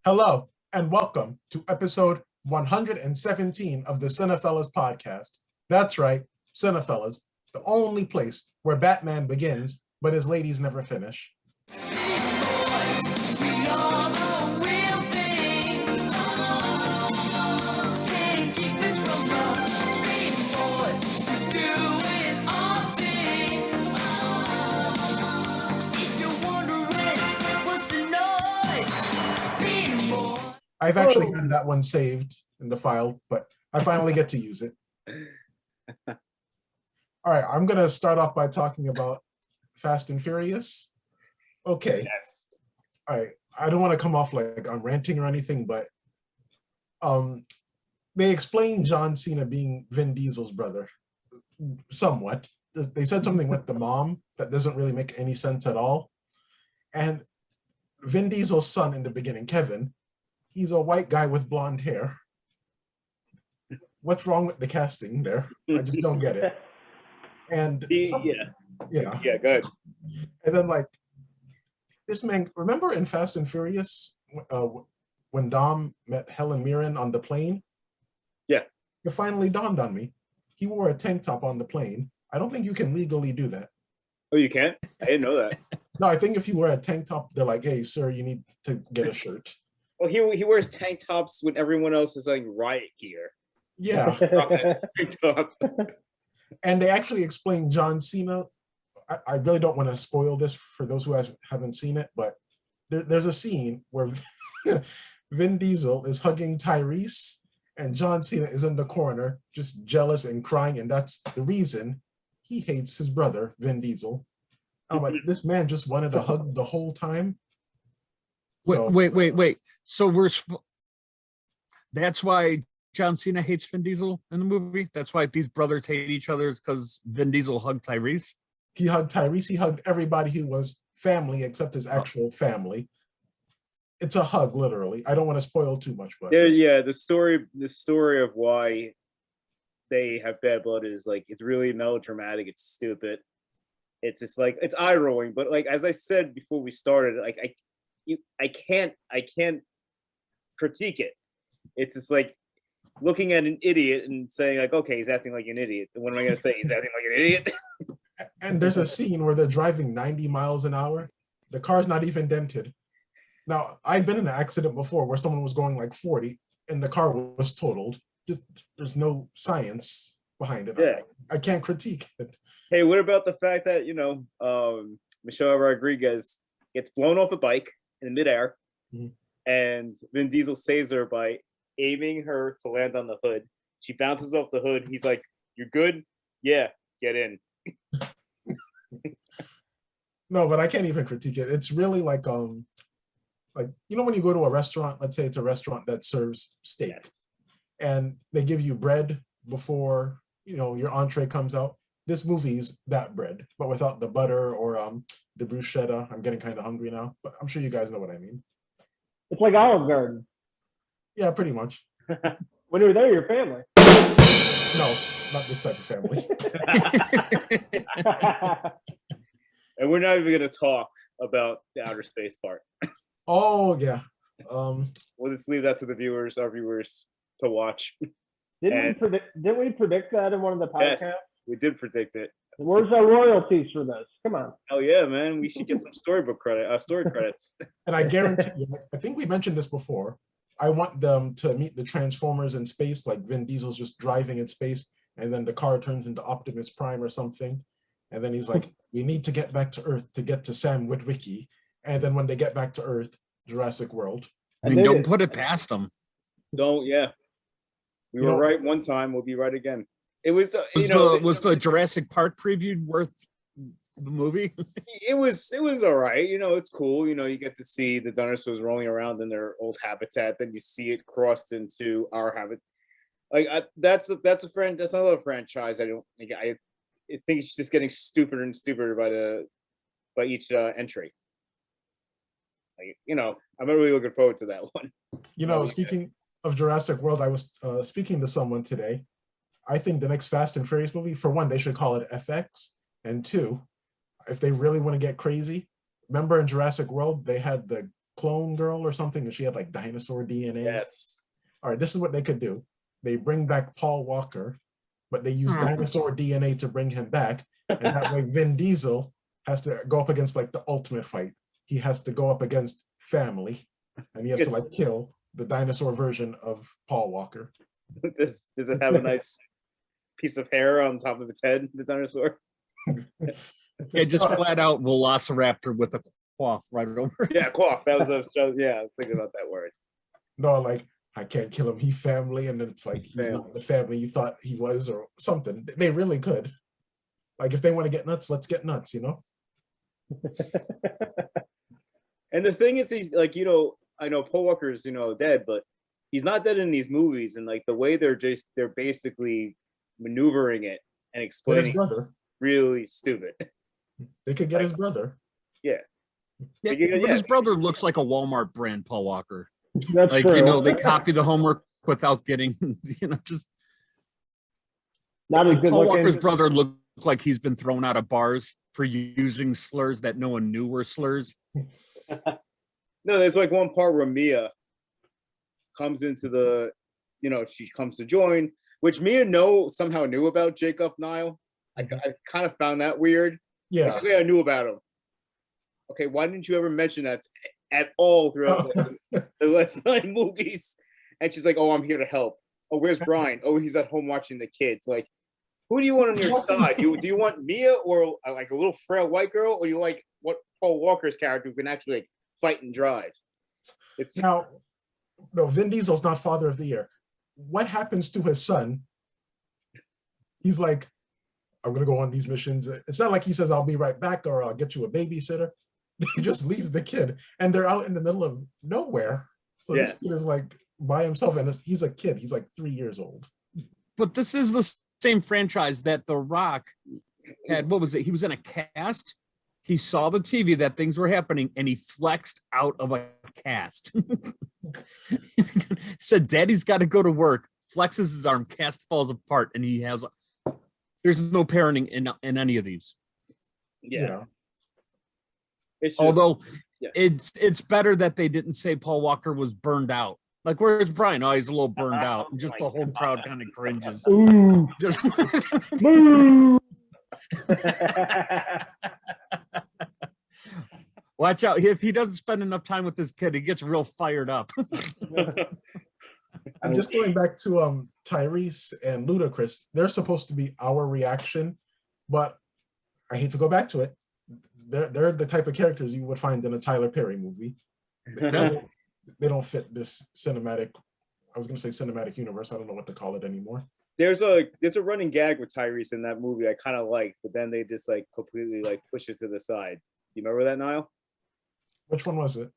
Hello, and welcome to episode 117 of the CinePhellas Podcast. That's right, CinePhellas, the only place where Batman begins, but his ladies never finish. I've actually had that one saved in the file, but I finally get to use it. All right, I'm going to start off by talking about Fast and Furious. Okay. Yes. All right. I don't want to come off like I'm ranting or anything, but they explained John Cena being Vin Diesel's brother somewhat. They said something with the mom that doesn't really make any sense at all. And Vin Diesel's son in the beginning, Kevin, he's a white guy with blonde hair. What's wrong with the casting there? I just don't get it. And Yeah, go ahead. And then like this man, remember in Fast and Furious when Dom met Helen Mirren on the plane? Yeah. It finally dawned on me. He wore a tank top on the plane. I don't think you can legally do that. Oh, you can't? I didn't know that. No, I think if you wear a tank top, they're like, hey, sir, you need to get a shirt. Well, he wears tank tops when everyone else is like riot gear. Yeah. Tank top. And they actually explained John Cena. I really don't want to spoil this for those who haven't seen it, but there's a scene where Vin Diesel is hugging Tyrese and John Cena is in the corner just jealous and crying, and that's the reason he hates his brother, Vin Diesel. I'm like, this man just wanted a hug the whole time. So, wait. So that's why John Cena hates Vin Diesel in the movie? That's why these brothers hate each other, because Vin Diesel hugged Tyrese? He hugged Tyrese. He hugged everybody who was family except his actual family. It's a hug, literally. I don't want to spoil too much, but yeah, the story of why they have bad blood is like, it's really melodramatic. It's stupid. It's just like, it's eye rolling. But like, as I said before we started, like I can't critique it. It's just like looking at an idiot and saying like, okay, he's acting like an idiot. What am I going to say? He's acting like an idiot. And there's a scene where they're driving 90 miles an hour. The car's not even dented. Now, I've been in an accident before where someone was going like 40 and the car was totaled. Just there's no science behind it. Yeah. I can't critique it. Hey, what about the fact that, Michelle Rodriguez gets blown off a bike in midair, and Vin Diesel saves her by aiming her to land on the hood. She bounces off the hood. He's like, "You're good? Yeah, get in." No, but I can't even critique it. It's really like when you go to a restaurant, let's say it's a restaurant that serves steak, yes, and they give you bread before your entree comes out. This movie's that bread, but without the butter or the bruschetta. I'm getting kind of hungry now, but I'm sure you guys know what I mean. It's like Olive Garden. Yeah, pretty much. When you're there, your family. No, not this type of family. And we're not even going to talk about the outer space part. Oh yeah. We'll just leave that to our viewers to watch. Didn't we predict that in one of the podcasts? Yes, we did predict it. Where's our royalties for this? Come on. Oh yeah, man, we should get some story credits. And I guarantee you, I think we mentioned this before. I want them to meet the Transformers in space, like Vin Diesel's just driving in space, and then the car turns into Optimus Prime or something. And then he's like, we need to get back to Earth to get to Sam Witwicky. And then when they get back to Earth, Jurassic World. I mean, don't put it past them. Don't, yeah. We were right one time, we'll be right again. It was, was the Jurassic Park preview worth the movie? It was all right. It's cool. You get to see the dinosaurs rolling around in their old habitat. Then you see it crossed into our habitat. Like that's another franchise. I think it's just getting stupider and stupider by each entry. Like, I'm really looking forward to that one. Speaking of Jurassic World, I was speaking to someone today. I think the next Fast and Furious movie, for one, they should call it FX, and two, if they really want to get crazy, remember in Jurassic World they had the clone girl or something, and she had like dinosaur DNA. Yes. All right, this is what they could do. They bring back Paul Walker, but they use dinosaur DNA to bring him back, and that way Vin Diesel has to go up against like the ultimate fight. He has to go up against family, and he has to like kill the dinosaur version of Paul Walker. Does it have a nice piece of hair on top of its head, the dinosaur? Yeah, just flat out velociraptor with a quaff right over. Yeah, quaff. That was I was thinking about that word. No, like, I can't kill him. He family, and then it's like he's not the family you thought he was, or something. They really could. Like, if they want to get nuts, let's get nuts, you know? And the thing is, he's like, you know, I know Paul Walker's, you know, dead, but he's not dead in these movies. And like the way they're basically maneuvering it and explaining really stupid. They could get his brother. Yeah, but his brother looks like a Walmart brand Paul Walker. That's like true. You know, they copy the homework without getting, you know, just not as good Paul looking. Walker's brother looked like he's been thrown out of bars for using slurs that no one knew were slurs. No, there's like one part where Mia comes into the, you know, she comes to join, which Mia somehow knew about Jacob Nile. I kind of found that weird. Yeah. Basically, I knew about him. Okay, why didn't you ever mention that at all throughout the last 9 movies? And she's like, "Oh, I'm here to help. Oh, where's Brian? Oh, he's at home watching the kids." Like, who do you want on your side? Do you want Mia or like a little frail white girl, or do you like what Paul Walker's character who can actually like fight and drive? It's now, no, Vin Diesel's not Father of the Year. What happens to his son? He's like, I'm gonna go on these missions. It's not like he says, "I'll be right back," or "I'll get you a babysitter." He just leaves the kid, and they're out in the middle of nowhere. So this kid is like by himself, and he's a kid. He's like 3 years old. But this is the same franchise that The Rock had. What was it? He was in a cast. He saw the TV that things were happening, and he flexed out of a cast. Said, "Daddy's got to go to work." Flexes his arm, cast falls apart, and he has. There's no parenting in any of these. Yeah. It's just, although it's better that they didn't say Paul Walker was burned out. Like, where's Brian? Oh, he's a little burned out. And just the whole crowd kind of cringes. Ooh. Just watch out. If he doesn't spend enough time with this kid, he gets real fired up. I'm just going back to Tyrese and Ludacris. They're supposed to be our reaction, but I hate to go back to it. They're the type of characters you would find in a Tyler Perry movie. They don't fit this cinematic. I was going to say cinematic universe. I don't know what to call it anymore. There's a running gag with Tyrese in that movie I kind of like, but then they just like completely like push it to the side. You remember that, Niall? Which one was it?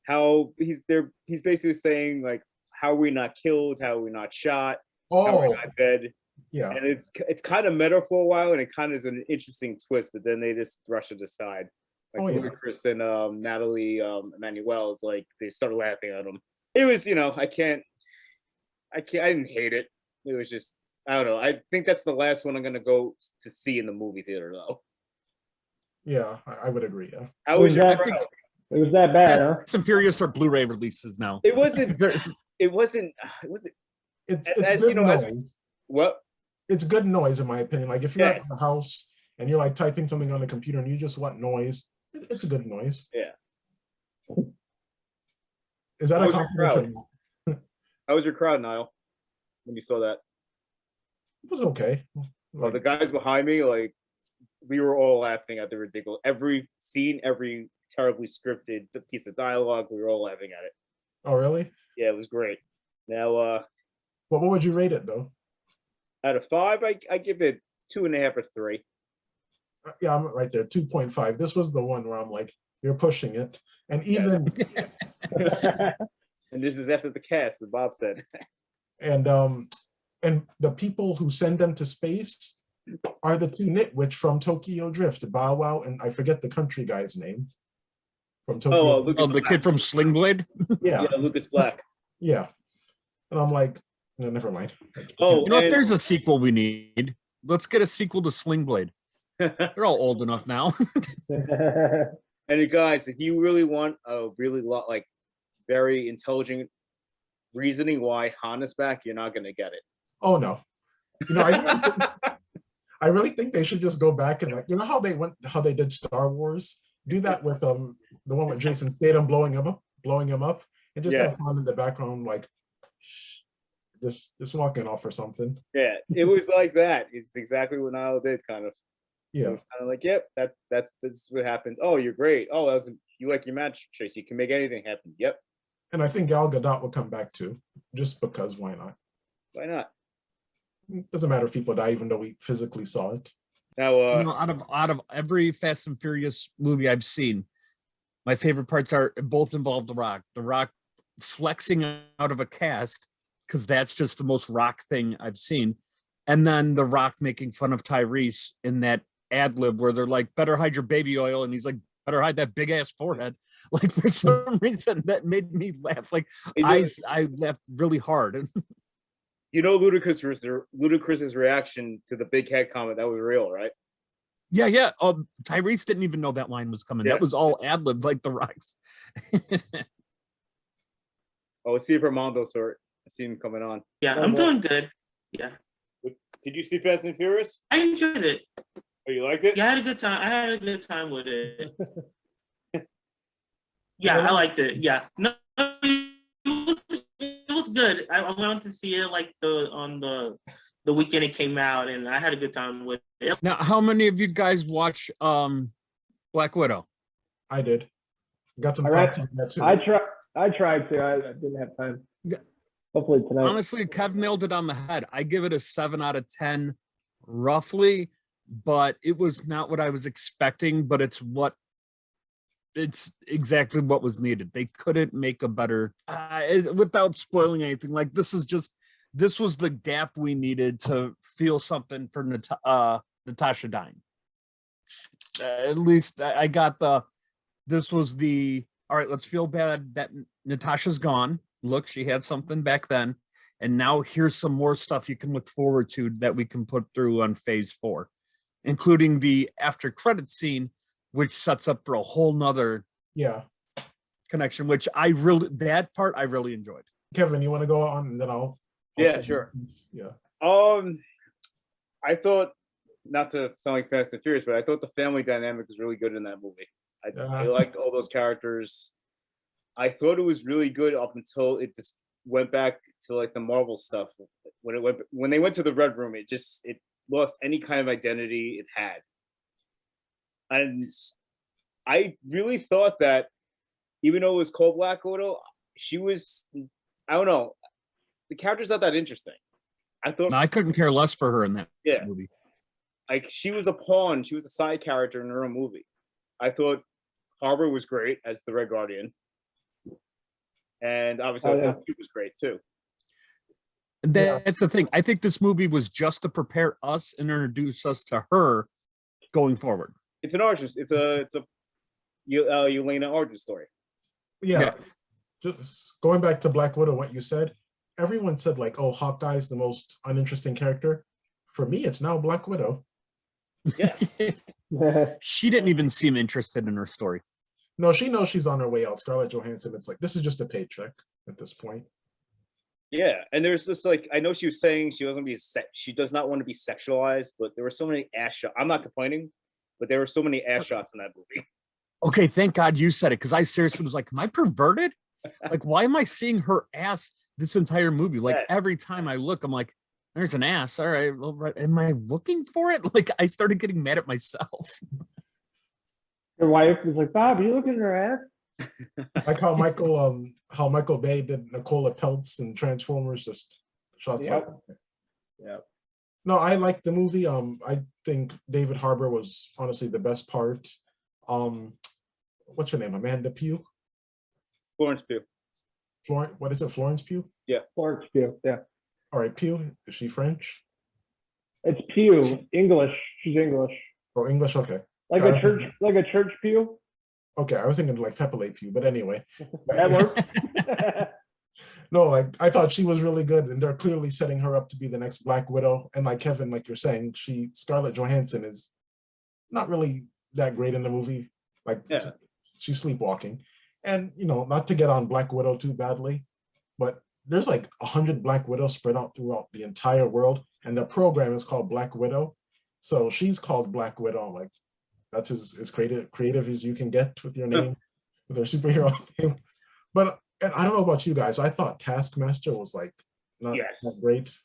How he's basically saying like, how are we not killed? How are we not shot? How are we not dead? Yeah. And it's kind of meta for a while, and it kind of is an interesting twist, but then they just brush it aside. Like Ludacris and Natalie Emmanuel is like, they started laughing at him. It was, you know, I didn't hate it. It was just, I don't know. I think that's the last one I'm gonna go to see in the movie theater though. Yeah, I would agree. Yeah. How was your crowd? It was that bad, huh? Some Furious are Blu-ray releases now. It wasn't. It's as good you know, noise. What? It's good noise in my opinion. Like if you're at the house and you're like typing something on the computer and you just want noise, it's a good noise. Yeah. Is that a compliment? How was your crowd, Niall, when you saw that? It was okay. Well, the guys behind me, like, we were all laughing at the ridiculous. Every scene, every terribly scripted piece of dialogue, we were all laughing at it. Oh, really? Yeah, it was great. Now, well, what would you rate it though? Out of 5, I give it 2.5 or 3. Yeah, I'm right there, 2.5. This was the one where I'm like, you're pushing it, and even. And this is after the cast, as Bob said. And the people who send them to space are the 2 nitwits from Tokyo Drift, Bow Wow, and I forget the country guy's name. From Tokyo. The kid from Sling Blade? Yeah, Lucas Black. Yeah. And I'm like, no, never mind. If there's a sequel we need, let's get a sequel to Sling Blade. They're all old enough now. And guys, if you really want a really like very intelligent reasoning why Han is back, you're not gonna get it. Oh no. I really think they should just go back and like, how they did Star Wars. Do that with the one with Jason Statham blowing him up, and just have Han in the background like just walking off or something. Yeah, it was like that. It's exactly what Niall did, kind of. Yeah, kind of like, yep, that's what happened. Oh, you're great. Oh, you like your match, Tracy. You can make anything happen. Yep. And I think Gal Gadot will come back too, just because. Why not? Why not? It doesn't matter if people die, even though we physically saw it. Now, out of every Fast and Furious movie I've seen, my favorite parts are both involve The Rock. The Rock flexing out of a cast, because that's just the most Rock thing I've seen. And then The Rock making fun of Tyrese in that ad lib where they're like, better hide your baby oil. And he's like, better hide that big ass forehead. Like, for some reason that made me laugh. Like, I laughed really hard. Ludacris's reaction to the big head comment, that was real, right? Yeah. Tyrese didn't even know that line was coming. Yeah. That was all ad lib, like The Rock's. Oh, see if Armando saw it. I see him coming on. Yeah, I'm doing good. Yeah. Did you see Fast and Furious? I enjoyed it. Oh, you liked it? Yeah, I had a good time with it. Yeah, I liked it. Yeah. No, it was good. I went to see it like on the weekend it came out, and I had a good time with it. Now, how many of you guys watch Black Widow? I did. Got some thoughts on that too. I tried to. I didn't have time. Yeah. Hopefully tonight. Honestly, Kev nailed it on the head. I give it a 7 out of 10, roughly, but it was not what I was expecting. But it's exactly what was needed. They couldn't make a better, without spoiling anything. Like, this was the gap we needed to feel something for Natasha dying. At least I got this was the, all right, let's feel bad that Natasha's gone. Look, she had something back then. And now here's some more stuff you can look forward to that we can put through on phase 4, including the after credit scene, which sets up for a whole nother connection, which that part I really enjoyed. Kevin, you want to go on and then I'll sure. Yeah. I thought, not to sound like Fast and Furious, but I thought the family dynamic was really good in that movie. I liked all those characters. I thought it was really good up until it just went back to like the Marvel stuff. When they went to the Red Room, it lost any kind of identity it had. And I really thought that even though it was called Black Widow, I don't know, the character's not that interesting. I couldn't care less for her in that movie. Like, she was a pawn. She was a side character in her own movie. I thought Harbor was great as the Red Guardian. And obviously, I thought he was great too. That's the thing. I think this movie was just to prepare us and introduce us to her going forward. It's an origin. It's a Yelena origin story. Yeah. Just going back to Black Widow, what you said, everyone said like, oh, Hawkeye's the most uninteresting character. For me, it's now Black Widow. Yeah. She didn't even seem interested in her story. No, she knows she's on her way out. Scarlett Johansson, it's like, this is just a paycheck at this point. Yeah, and there's this like, I know she was saying she does not want to be sexualized, but there were so many ass shots. I'm not complaining, but there were so many ass shots in that movie. Okay, thank God you said it, because I seriously was like, am I perverted? Like, why am I seeing her ass this entire movie? Like, every time I look, I'm like, there's an ass. All right, well, am I looking for it? Like, I started getting mad at myself. Your wife was like, Bob, you looking at her ass? Like how Michael Bay did Nicola Peltz and Transformers, just shots out. Yeah. No, I liked the movie. I think David Harbour was honestly the best part. What's her name? Amanda Pugh? Florence Pugh. What is it? Florence Pugh? Yeah. Florence Pugh, yeah. All right, Pugh. Is she French? It's Pugh, English. She's English. Oh, English. Okay. Like a church pew. Okay, I was thinking like Pepe Le Pew, but anyway. That works. No, like I thought she was really good, and they're clearly setting her up to be the next Black Widow. And like Kevin, like you're saying, Scarlett Johansson is not really that great in the movie. Like she's sleepwalking. And, you know, not to get on Black Widow too badly, but there's like 100 Black Widows spread out throughout the entire world. And the program is called Black Widow. So she's called Black Widow. Like, that's as creative as you can get with your name, with their superhero name. But, and I don't know about you guys, I thought Taskmaster was like not great.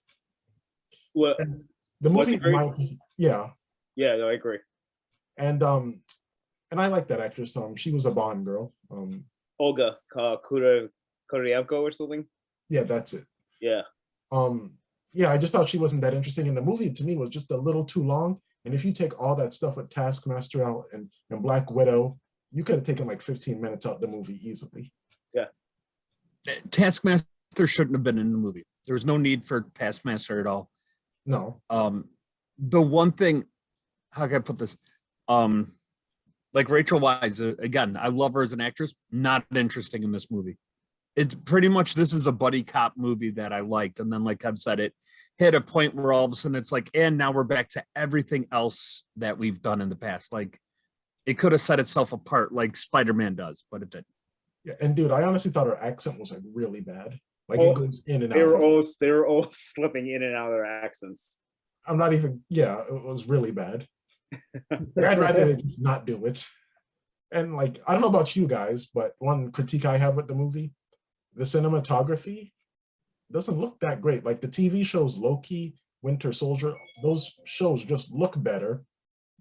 Well, and the movie, yeah. Yeah, no, I agree. And I like that actress. She was a Bond girl. Olga Kurylenko or something. Yeah, that's it. Yeah. Yeah, I just thought she wasn't that interesting. And the movie to me was just a little too long. And if you take all that stuff with Taskmaster out and Black Widow, you could have taken like 15 minutes out the movie easily. Yeah. Taskmaster shouldn't have been in the movie. There was no need for Taskmaster at all. No. The one thing, how can I put this? Like Rachel Weisz, again, I love her as an actress, not interesting in this movie. It's pretty much, this is a buddy cop movie that I liked. And then, like I've said, it hit a point where all of a sudden it's like, and now we're back to everything else that we've done in the past. Like, it could have set itself apart like Spider-Man does, but it didn't. Yeah, and dude, I honestly thought her accent was like really bad. Like it goes in and out. They were all slipping in and out of their accents. I'm not even, yeah, it was really bad. I'd rather they just not do it. And like, I don't know about you guys, but one critique I have with the movie, the cinematography doesn't look that great. Like the TV shows Loki, Winter Soldier, those shows just look better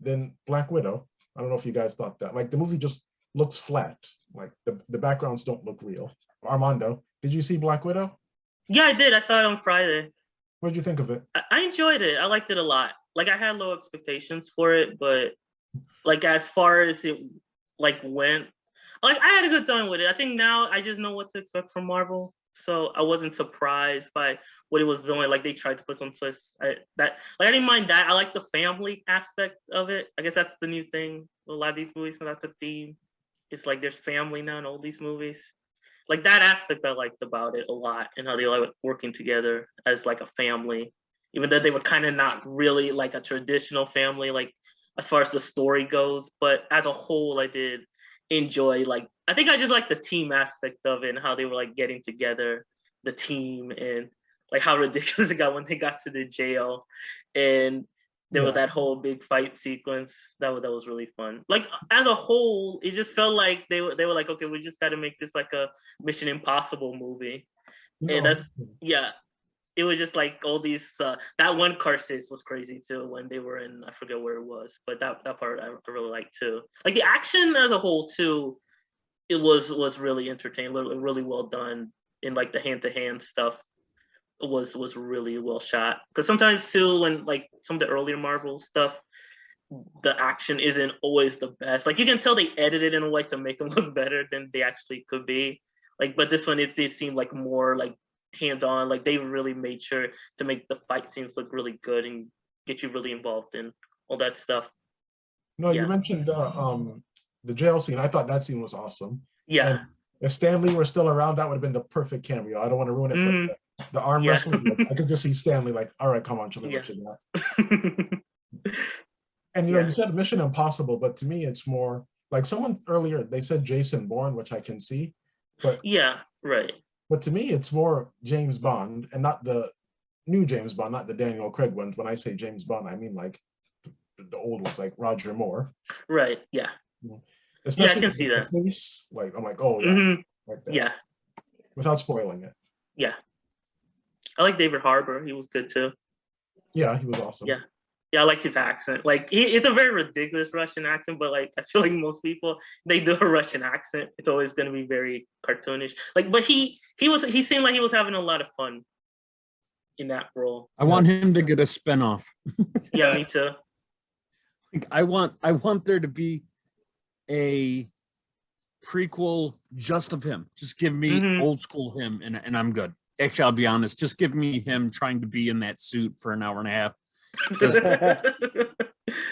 than Black Widow. I don't know if you guys thought that. Like the movie just looks flat. Like the backgrounds don't look real. Armando, did you see Black Widow? Yeah, I did. I saw it on Friday. What did you think of it? I enjoyed it. I liked it a lot. Like I had low expectations for it, but like as far as it like went, like I had a good time with it. I think now I just know what to expect from Marvel, so I wasn't surprised by what it was doing. Like they tried to put some twists. I didn't mind that. I like the family aspect of it. I guess that's the new thing. A lot of these movies, so that's a theme. It's like there's family now in all these movies. Like that aspect I liked about it a lot, and how they like working together as like a family, even though they were kind of not really like a traditional family, like as far as the story goes. But as a whole, I did enjoy, like, I think I just like the team aspect of it and how they were like getting together, the team, and like how ridiculous it got when they got to the jail, and there was that whole big fight sequence that was really fun. Like as a whole, it just felt like they were like, okay, we just got to make this like a Mission Impossible movie, and that's it was just like all these that one car chase was crazy too when they were in, I forget where it was, but that part I really liked too. Like the action as a whole too, it was really entertaining, really well done. In like the hand-to-hand stuff was really well shot, because sometimes too when like some of the earlier Marvel stuff, the action isn't always the best. Like you can tell they edited in a way to make them look better than they actually could be. Like, but this one it seemed like more like hands-on. Like they really made sure to make the fight scenes look really good and get you really involved in all that stuff. No, you mentioned the jail scene. I thought that scene was awesome. Yeah. And if Stan Lee were still around, that would have been the perfect cameo. I don't want to ruin it, but the arm wrestling, like, I could just see Stanley like, all right, come on, show me what you got. And you know, you said Mission Impossible, but to me, it's more like someone earlier, they said Jason Bourne, which I can see, but But to me, it's more James Bond, and not the new James Bond, not the Daniel Craig ones. When I say James Bond, I mean like the old ones, like Roger Moore. Right. Yeah. Especially I can see that. Face, like I'm like, oh yeah, like that. Yeah. Without spoiling it. Yeah. I like David Harbour. He was good too. Yeah, he was awesome. Yeah. Yeah, I like his accent. Like it's a very ridiculous Russian accent, but like I feel like most people, they do a Russian accent, it's always going to be very cartoonish. Like, but he seemed like he was having a lot of fun in that role. I want him to get a spinoff. Yeah, me too. Like, I want there to be a prequel just of him. Just give me old school him, and I'm good. Actually, I'll be honest. Just give me him trying to be in that suit for an hour and a half. Just,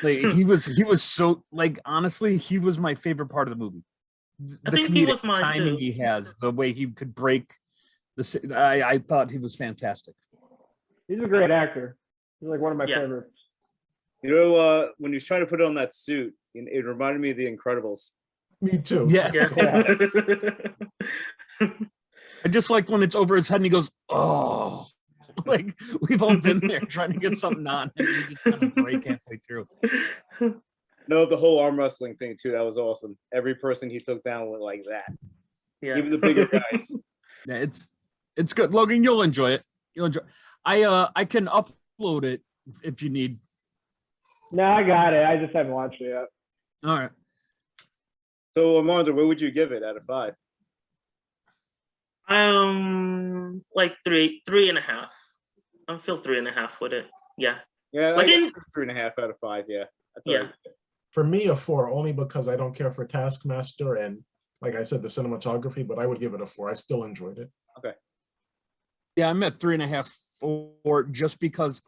like, he was so, like, honestly, he was my favorite part of the movie. I think he was mine too. He has the way he could break the. I thought he was fantastic. He's a great actor. He's like one of my favorites. You know, when he was trying to put on that suit, it reminded me of The Incredibles. Me too. Yeah. Yeah. I just like when it's over his head and he goes, oh. Like we've all been there trying to get something on and you just kind of break halfway through. No, the whole arm wrestling thing too. That was awesome. Every person he took down went like that. Yeah. Even the bigger guys. Yeah, it's good. Logan, you'll enjoy it. You'll enjoy. I can upload it if you need. No, I got it. I just haven't watched it yet. All right. So, Armando, what would you give it out of 5? Like 3.5. I feel 3.5 with it. Yeah. Yeah, Like I in- give it 3.5 out of 5. Yeah. That's Yeah. all right. For me, a 4, only because I don't care for Taskmaster and, like I said, the cinematography, but I would give it a 4. I still enjoyed it. Yeah, I'm at 3.5, 4, just because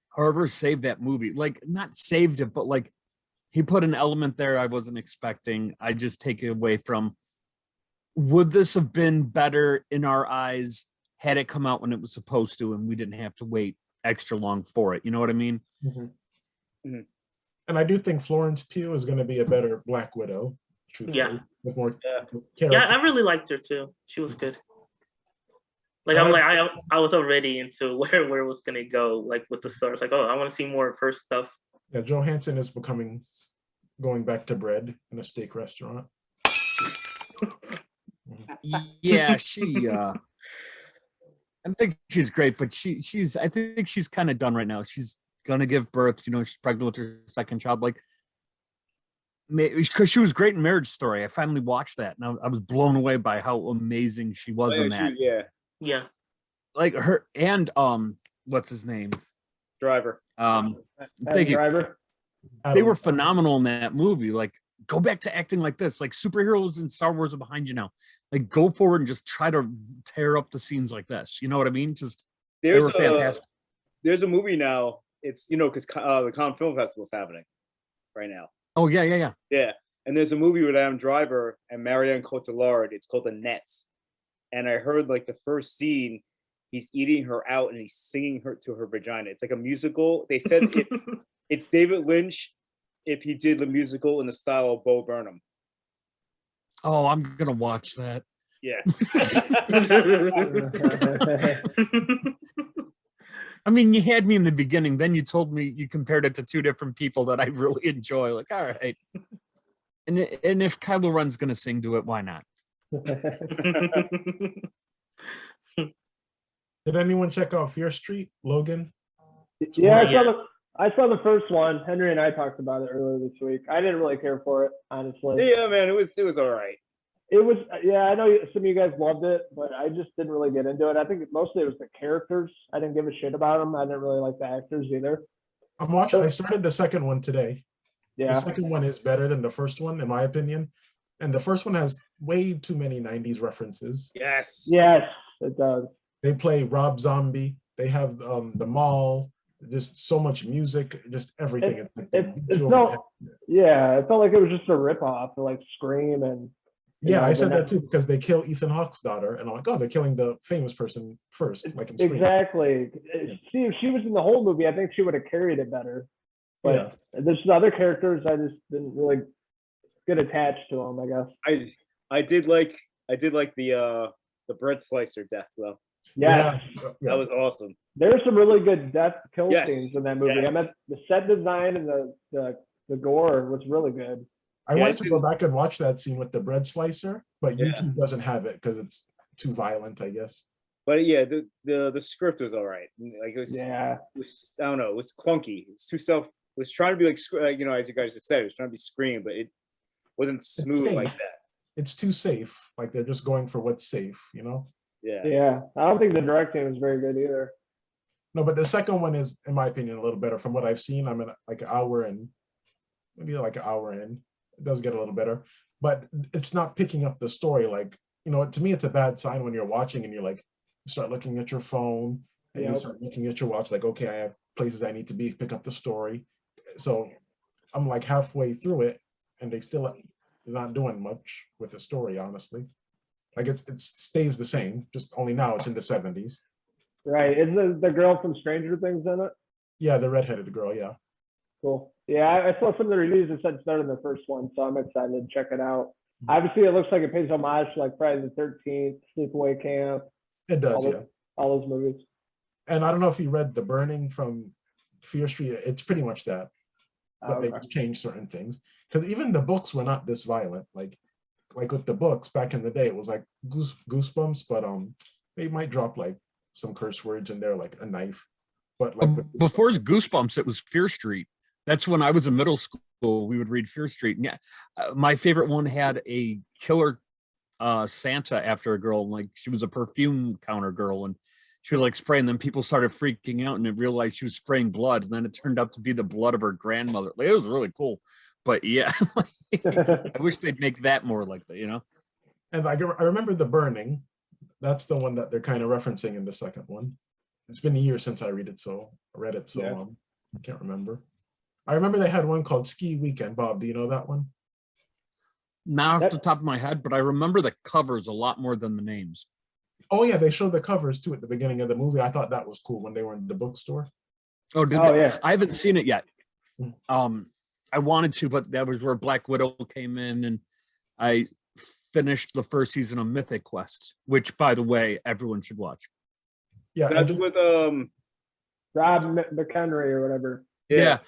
Harbour saved that movie. Like, not saved it, but like he put an element there I wasn't expecting. I just take it away from, would this have been better in our eyes had it come out when it was supposed to and we didn't have to wait extra long for it? You know what I mean? Mhm. Mhm. And I do think Florence Pugh is going to be a better Black Widow, truthfully, Yeah. with more Yeah. Yeah, character. I really liked her too. She was good. Like I I'm like- like I was already into where it was gonna go, like with the stars. Like, oh, I want to see more of her stuff. Yeah, Johansson is going back to bread in a steak restaurant. Yeah, I think she's great, but I think she's kind of done right now. She's gonna give birth, she's pregnant with her second child. Like, because she was great in Marriage Story. I finally watched that and I was blown away by how amazing she was in that. Yeah. Yeah. Like her and what's his name? Driver. Adam Thank you. Driver. They were phenomenal in that movie. Like, go back to acting like this. Like, superheroes in Star Wars are behind you now. Like, go forward and just try to tear up the scenes like this. You know what I mean? Just they were fantastic. There's a movie now. It's because the Cannes Film Festival is happening right now. Oh yeah. Yeah, and there's a movie with Adam Driver and Marianne Cotillard. It's called The Nets, and I heard like the first scene, he's eating her out and he's singing her to her vagina. It's like a musical. They said it's David Lynch if he did the musical in the style of Bo Burnham. Oh, I'm gonna watch that. Yeah. I mean, you had me in the beginning. Then you told me you compared it to two different people that I really enjoy. Like, all right. And if Kylo Ren's gonna sing to it, why not? Did anyone check out Fear Street, Logan? Yeah, I saw the first one. Henry and I talked about it earlier this week. I didn't really care for it, honestly. Yeah, man, it was all right. It was, yeah, I know some of you guys loved it, but I just didn't really get into it. I think mostly it was the characters. I didn't give a shit about them. I didn't really like the actors either. I started the second one today. The Yeah, second one is better than the first one, in my opinion. And the first one has way too many 90s references. Yes. yes, it does. They play Rob Zombie. They have the mall. Just so much music, just everything. It's not, yeah, it felt like it was just a ripoff of like Scream and. Yeah, I said that too because they kill Ethan Hawke's daughter, and I'm like, oh, they're killing the famous person first, like in Scream. Exactly. See, if she was in the whole movie, I think she would have carried it better. But Yeah. there's other characters I just didn't really get attached to them, I guess. I did like the bread slicer death though. Yeah. That was awesome. There's some really good kill Yes, scenes in that movie. yes. I meant the set design and the gore was really good. I wanted to go back and watch that scene with the bread slicer, but Yeah. YouTube doesn't have it because it's too violent, I guess. But yeah, the script was all right. Like it was I don't know, it was clunky. It was it was trying to be like as you guys just said, it was trying to be Scream, but it wasn't smooth safe. like that. It's too safe. Like they're just going for what's safe, Yeah. Yeah. I don't think the directing was very good either. No, but the second one is, in my opinion, a little better. From what I've seen, I'm in like an hour in, maybe like an hour in. It does get a little better, but it's not picking up the story. Like, to me, it's a bad sign when you're watching and you're like, you start looking at your phone and you start looking at your watch, like, okay, I have places I need to be, pick up the story. So I'm like halfway through it and they still are not doing much with the story, honestly. Like it stays the same, just only now it's in the 70s. Right. Isn't the girl from Stranger Things in it? Yeah, the redheaded girl, yeah. Cool. Yeah, I saw some of the reviews that said it's better than the first one, so I'm excited to check it out. Obviously, it looks like it pays homage to like Friday the 13th, Sleepaway Camp, It does, all those movies. And I don't know if you read The Burning from Fear Street. It's pretty much that, but they changed certain things because even the books were not this violent. Like with the books back in the day, it was like Goosebumps, but they might drop like some curse words in there, like a knife. But like before Goosebumps, it was Fear Street. That's when I was in middle school. We would read Fear Street. And yeah, my favorite one had a killer Santa after a girl. Like she was a perfume counter girl, and she would like spray, and then people started freaking out, and they realized she was spraying blood, and then it turned out to be the blood of her grandmother. Like, it was really cool. But yeah, I wish they'd make that more like that, you know. And I remember The Burning. That's the one that they're kind of referencing in the second one. It's been a year since I read it, so I can't remember. I remember they had one called Ski Weekend. Bob, do you know that one? Not off the top of my head, but I remember the covers a lot more than the names. Oh yeah, they showed the covers too at the beginning of the movie. I thought that was cool when they were in the bookstore. Oh, yeah. I haven't seen it yet. I wanted to, but that was where Black Widow came in, and I finished the first season of Mythic Quest, which, by the way, everyone should watch. Yeah, that's with Rob McHenry or whatever. Yeah,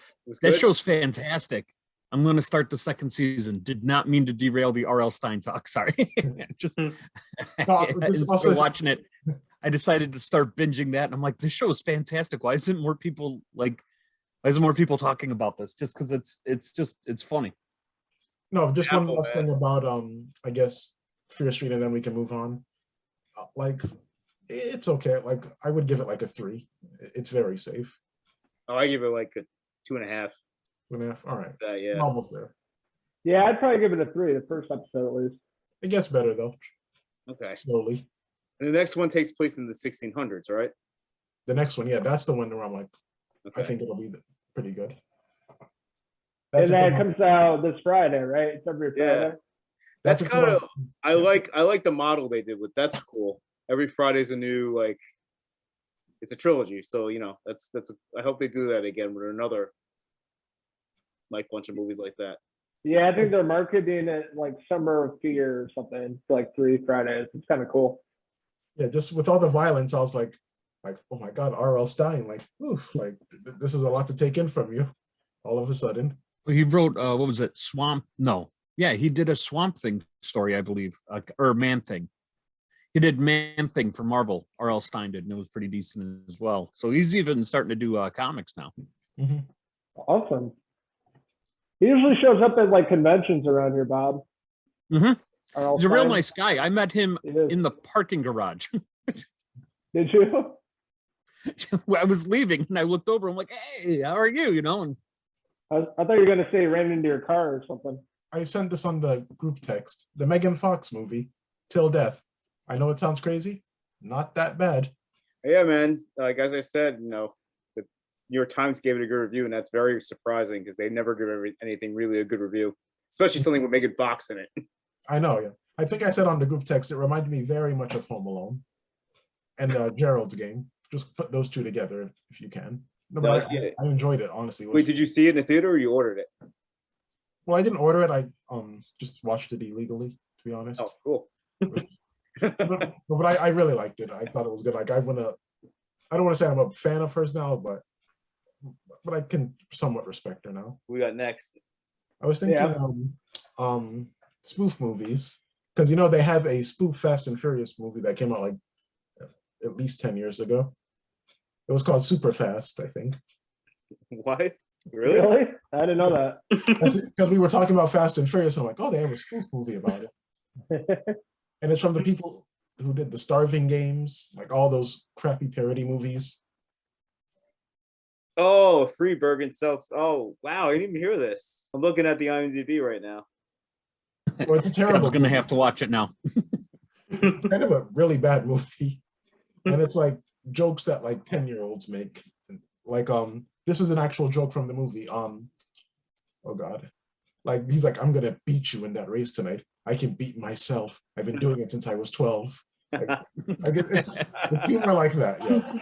that show's fantastic. I'm going to start the second season. Did not mean to derail the R.L. Stein talk. Sorry. Just instead of watching it, I decided to start binging that. And I'm like, this show is fantastic. Why isn't more people talking about this? Just because it's funny. No, just one last thing about I guess Fear Street, and then we can move on. Like, it's okay. Like, I would give it like a 3. It's very safe. Oh, I give it like a 2.5. 2.5. All right. Yeah. I'm almost there. Yeah, I'd probably give it a 3, the first episode at least. It gets better though. Okay. Slowly. And the next one takes place in the 1600s, right? The next one, yeah, that's the one where I'm like, okay. I think it'll be pretty good. And that comes out this Friday, right? It's every Friday. Yeah. That's kind of I like the model they did with that's cool. Every Friday's a new, like, it's a trilogy, so you know that's I hope they do that again with another like bunch of movies like that. Yeah, I think they're marketing it like Summer of Fear or something for like 3 Fridays. It's kind of cool. Yeah, just with all the violence, I was like, oh my God, R.L. Stein, like, oof, like this is a lot to take in from you, all of a sudden. He wrote what was it? Swamp? No, yeah, he did a Swamp Thing story, I believe, or Man Thing. He did Man Thing for Marvel. R.L. Stein did, and it was pretty decent as well. So he's even starting to do comics now. Mm-hmm. Awesome. He usually shows up at like conventions around here, Bob. Mm-hmm. He's a real nice guy. I met him in the parking garage. Did you? I was leaving, and I looked over. I'm like, "Hey, how are you?" You know. And I thought you were going to say he ran into your car or something. I sent this on the group text. The Megan Fox movie, Till Death. I know it sounds crazy. Not that bad. Yeah, man. Like, as I said, you know, the New York Times gave it a good review, and that's very surprising because they never give anything really a good review, especially something with Megan Fox in it. I know, yeah. I think I said on the group text, it reminded me very much of Home Alone and Gerald's Game. Just put those two together if you can. No, but I enjoyed it, honestly. Wait, did you see it in the theater or you ordered it? Well, I didn't order it. I just watched it illegally, to be honest. Oh, cool. but I really liked it. I thought it was good. Like, I don't want to say I'm a fan of hers now, but I can somewhat respect her now. We got next. I was thinking spoof movies, because you know they have a spoof Fast and Furious movie that came out like at least 10 years ago. It was called Super Fast, I think. What? Really? Really? I didn't know that. Because we were talking about Fast and Furious. I'm like, oh, they have a spoof movie about it. And it's from the people who did the Starving Games, like all those crappy parody movies. Oh, Freeberg Seltz. Oh, wow. I didn't even hear this. I'm looking at the IMDb right now. Well, it's a terrible I'm going to have to watch it now. It's kind of a really bad movie. And it's like jokes that like 10-year-olds make. Like, this is an actual joke from the movie. Oh God. Like, he's like, I'm going to beat you in that race tonight. I can beat myself. I've been doing it since I was 12. Like it's humor like that. Yeah.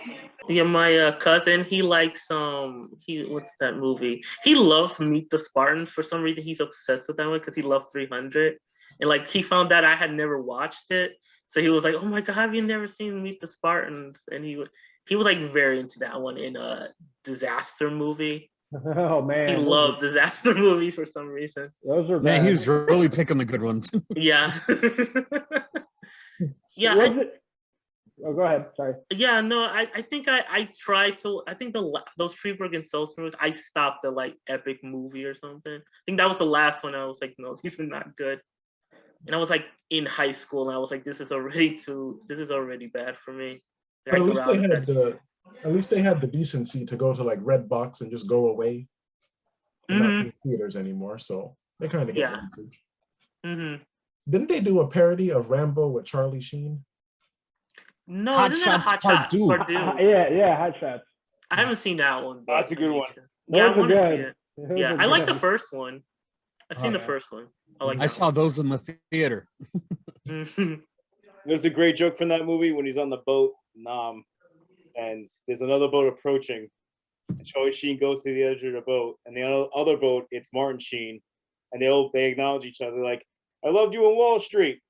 Yeah, my cousin, he likes what's that movie? He loves Meet the Spartans. For some reason, he's obsessed with that one because he loves 300. and like he found that I had never watched it, so he was like, "Oh my god, have you never seen Meet the Spartans?" And he was like very into that one in a disaster movie. Oh man, He loved disaster movie for some reason. Those are Man, bad. he was really picking the good ones. Yeah. Yeah. Was it? Oh, go ahead. Sorry. Yeah, no, I think I tried to. I think those Freeburg and Seltz movies, I stopped at like Epic Movie or something. I think that was the last one. I was like, no, these are not good. And I was like in high school, and I was like, this is already bad for me. But at least they had the decency to go to like Redbox and just go away. And not in theaters anymore, so they kind of get the message. Didn't they do a parody of Rambo with Charlie Sheen? No, Hot isn't that Shots Hot Shots Part 2? Yeah, Hot Shots. I haven't seen that one. That's a good one. Yeah, I want to see good. it. Yeah, I like the first one. I've seen the first one. I saw those in the theater. There's a great joke from that movie when he's on the boat, and there's another boat approaching. And Charlie Sheen goes to the edge of the boat, and the other boat, it's Martin Sheen, and they acknowledge each other like, "I loved you on Wall Street."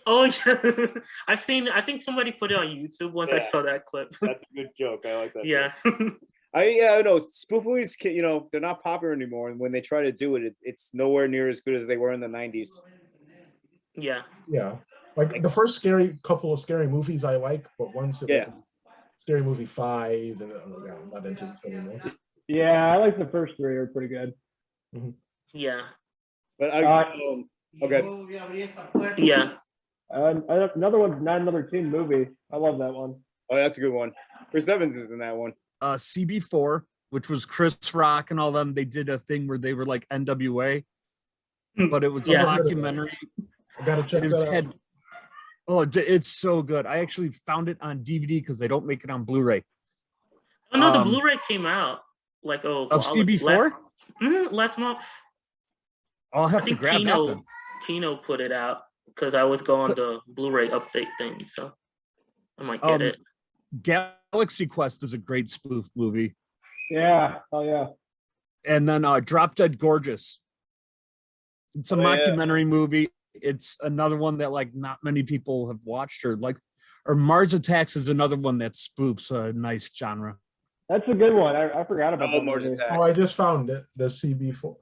Oh yeah, I've seen. I think somebody put it on YouTube once. I saw that clip. That's a good joke. I like that. Yeah. I know spoof movies. They're not popular anymore, and when they try to do it, it's nowhere near as good as they were in the '90s. Yeah. Yeah, like the first couple of scary movies I like, but once it was Scary Movie 5, and I'm not into this anymore. Yeah, I like the first 3 are pretty good. Yeah. But okay. Yeah. Another one's Not Another Teen Movie. I love that one. Oh, that's a good one. Chris Evans is in that one. CB4, which was Chris Rock and all them. They did a thing where they were like NWA, but it was a documentary. I gotta check that out. Oh, it's so good. I actually found it on DVD because they don't make it on Blu-ray. Oh no, the Blu-ray came out like of CB4 last month. I'll have to grab that then. Kino put it out because I was going to Blu-ray update thing, so I might get it. Galaxy Quest is a great spoof movie. Yeah. Oh yeah. And then Drop Dead Gorgeous. It's a mockumentary movie. It's another one that like not many people have watched or Mars Attacks is another one that spoofs a nice genre. That's a good one. I forgot about that. Mars Attacks. Oh, I just found it. The CB4.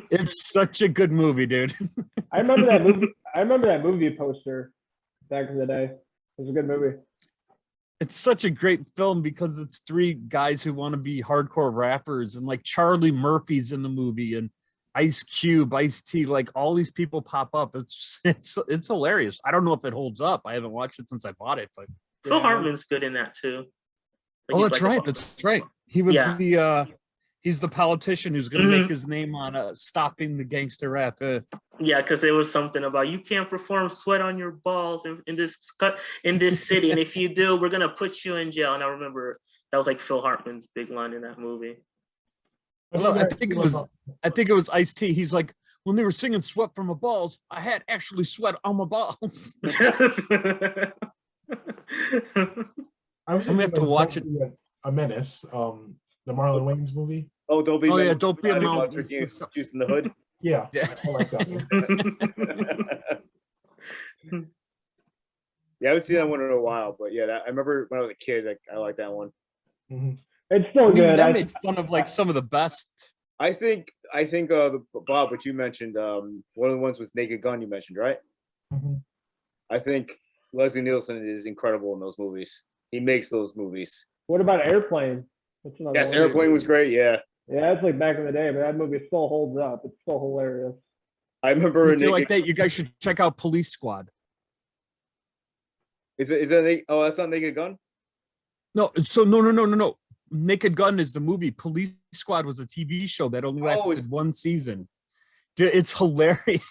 It's such a good movie, dude. I remember that movie. I remember that movie poster back in the day. It was a good movie. It's such a great film because it's 3 guys who want to be hardcore rappers, and like Charlie Murphy's in the movie, and Ice Cube, Ice-T, like all these people pop up. It's hilarious. I don't know if it holds up. I haven't watched it since I bought it, but Phil Hartman's good in that too. That's right. That's right. He was he's the politician who's going to make his name on stopping the gangster rap. Yeah, because there was something about you can't perform sweat on your balls in this city, and if you do, we're gonna put you in jail. And I remember that was like Phil Hartman's big line in that movie. Well, I think it was Ice-T. He's like, when they were singing "Sweat from My Balls," I had actually sweat on my balls. I'm gonna have to watch it. A Menace, the Marlon Wayans movie. Oh, don't be. Don't be a mountain. Juice in the Hood. Yeah, I like that one. Yeah, I haven't seen that one in a while, but I remember when I was a kid, I liked that one. It's still good. That made fun of like some of the best. I think Bob, what you mentioned, one of the ones was Naked Gun. You mentioned, right? I think Leslie Nielsen is incredible in those movies. He makes those movies. What about Airplane? Yes, Airplane was great. Yeah. Yeah, it's like back in the day, but that movie still holds up. It's still hilarious. I remember. If you like that, you guys should check out Police Squad. Is that? Oh, that's not Naked Gun. No, so no. Naked Gun is the movie. Police Squad was a TV show that only lasted one season. Dude, it's hilarious.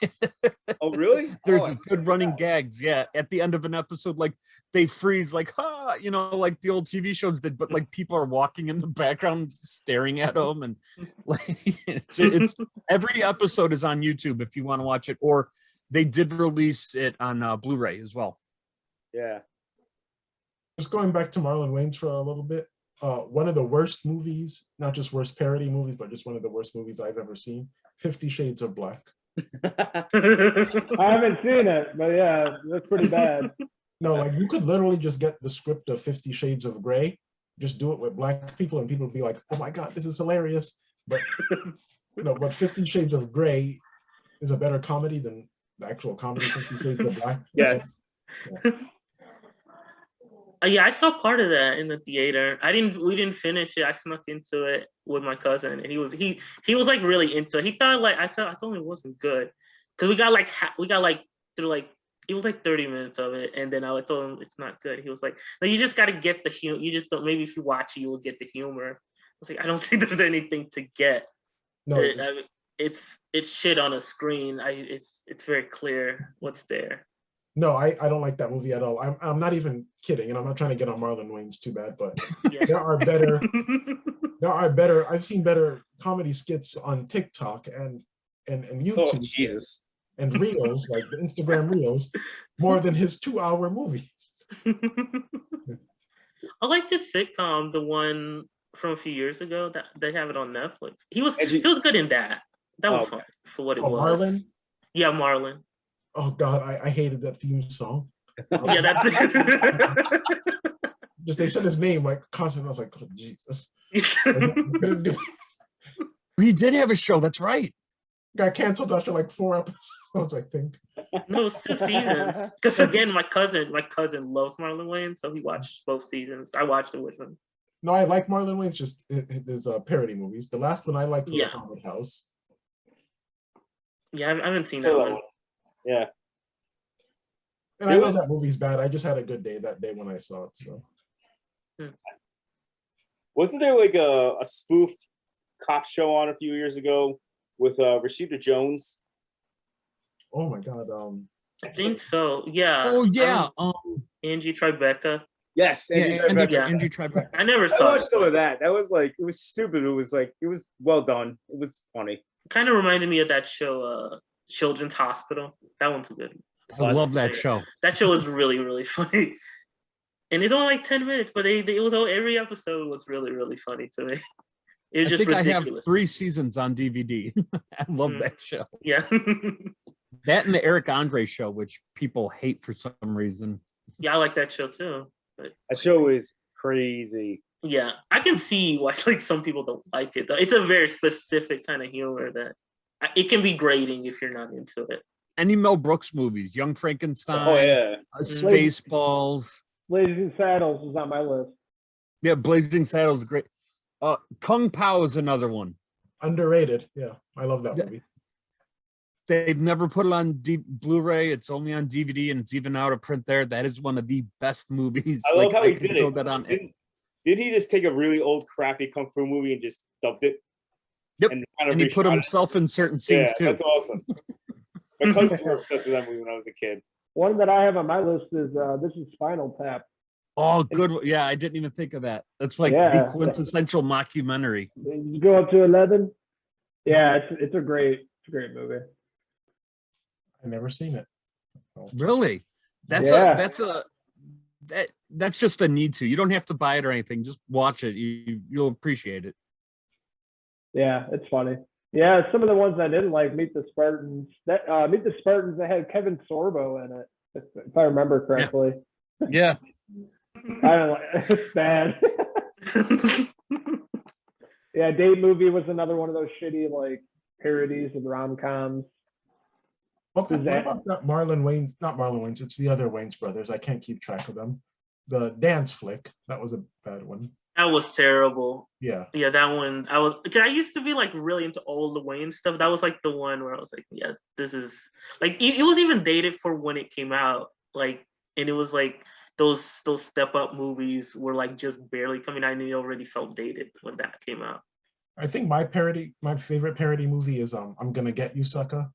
Oh, really? There's good running gags. Yeah, at the end of an episode, like they freeze, like like the old TV shows did, but like people are walking in the background, staring at them, and like it's every episode is on YouTube if you want to watch it, or they did release it on Blu-ray as well. Yeah. Just going back to Marlon Wayans for a little bit. One of the worst movies, not just worst parody movies, but just one of the worst movies I've ever seen, 50 Shades of Black. I haven't seen it, but yeah, that's pretty bad. No, like you could literally just get the script of 50 Shades of Grey, just do it with black people, and people would be like, "Oh my god, this is hilarious." But but 50 Shades of Grey is a better comedy than the actual comedy 50 Shades of Black. Yes. Yeah, I saw part of that in the theater. We didn't finish it. I snuck into it with my cousin, and he was like really into it. He thought like I told him it wasn't good because we got like through like it was like 30 minutes of it, and then I told him it's not good. He was like, "No, you just got to get the humor. You just don't. Maybe if you watch it, you will get the humor." I was like, "I don't think there's anything to get. No, it's shit on a screen. It's very clear what's there." no, I don't like that movie at all. I'm not even kidding, and I'm not trying to get on Marlon Wayans too bad, but Yeah. there are better. I've seen better comedy skits on TikTok and YouTube. Oh, Jesus. And reels, like the Instagram reels, more than his 2-hour movies. I like the sitcom, the one from a few years ago that they have it on Netflix. He was good in that. That was fun for what it was. Marlon? Yeah, Marlon. Oh God, I hated that theme song. Yeah, that's it. Just they said his name like constantly. I was like, oh, Jesus. He did have a show. That's right. Got canceled after like 4 episodes, I think. No, it's 2 seasons. Because again, my cousin loves Marlon Wayans, so he watched both seasons. I watched it with him. No, I like Marlon Wayans. Just his parody movies. The last one I liked was The Haunted House. Yeah, I haven't seen that one. Yeah. And I know that movie's bad. I just had a good day that day when I saw it. So. Wasn't there like a spoof cop show on a few years ago with Rashida Jones? Oh my God. I think so. Yeah. Oh yeah. Angie Tribeca. Yes, Angie Tribeca. I never I saw watched some of that. That was like, it was stupid. It was well done. It was funny. Kind of reminded me of that show, Children's Hospital. That one's a good one. I love that show. That show was really, really funny. And it's only like 10 minutes, but every episode was really, really funny to me. It was just ridiculous. I have 3 seasons on DVD. I love that show. Yeah. That and the Eric Andre show, which people hate for some reason. Yeah, I like that show too. But that show is crazy. Yeah, I can see why like some people don't like it though. It's a very specific kind of humor that it can be grating if you're not into it. Any Mel Brooks movies, Young Frankenstein. Oh yeah, Spaceballs. Blazing Saddles was on my list. Yeah, Blazing Saddles is great. Kung Pao is another one. Underrated. Yeah, I love that movie. They've never put it on Blu-ray. It's only on DVD, and it's even out of print there. That is one of the best movies. I love how he did it. Did he just take a really old, crappy kung fu movie and just dubbed it? Yep. And he put himself in certain scenes too. That's awesome. My cousins were obsessed with that movie when I was a kid. One that I have on my list is This is Spinal Tap. Oh, good. Yeah, I didn't even think of that. That's like the quintessential mockumentary. You go up to 11. Yeah, it's a great movie. I've never seen it. Really? That's just a need to. You don't have to buy it or anything. Just watch it. You'll appreciate it. Yeah, it's funny. Yeah, some of the ones I didn't like, Meet the Spartans. Meet the Spartans, they had Kevin Sorbo in it, if I remember correctly. Yeah. I don't like it's bad. Yeah, Date Movie was another one of those shitty like parodies of rom-coms. What about that Marlon Wayans? Not Marlon Wayans, it's the other Wayans brothers. I can't keep track of them. The dance flick. That was a bad one. That was terrible. Yeah. Yeah, that one. I used to be like really into all the Wayne stuff. That was like the one where I was like, yeah, this is like it was even dated for when it came out. Like, and it was like those Step Up movies were like just barely coming out, and it already felt dated when that came out. I think my favorite parody movie is I'm Gonna Get You, Sucker.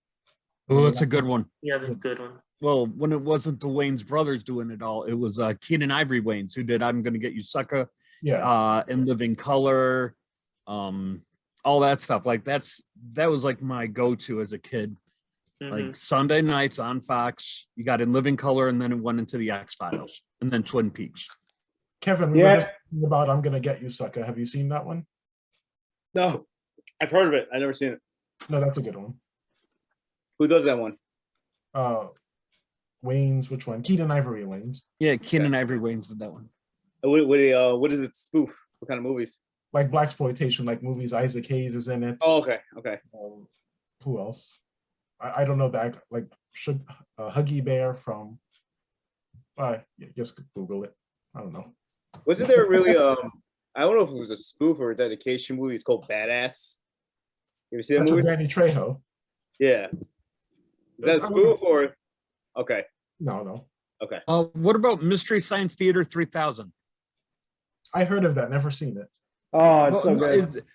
Oh, that's a good one. Yeah, that's a good one. Well, when it wasn't the Wayans brothers doing it all, it was Keenan Ivory Wayans who did I'm Gonna Get You, Sucker. Yeah. In Living Color, all that stuff. Like that was like my go-to as a kid. Mm-hmm. Like Sunday nights on Fox, you got In Living Color, and then it went into the X-Files, and then Twin Peaks. Kevin, we were just talking about I'm Gonna Get You, Sucker. Have you seen that one? No, I've heard of it. I've never seen it. No, that's a good one. Who does that one? Wayne's, which one? Keaton Ivory Wayne's. Yeah, Keenan Ivory Wayne's did that one. What is it spoof? What kind of movies? Like blaxploitation, like movies. Isaac Hayes is in it. Oh, okay. Who else? I don't know that. Like Huggy Bear from. Just Google it. I don't know. Wasn't there really I don't know if it was a spoof or a dedication movie. It's called Badass. You ever see that That's movie? with Danny Trejo. Yeah. Is that a spoof or? Okay. No. Okay. What about Mystery Science Theater 3000? I heard of that. Never seen it. Oh, it's so good.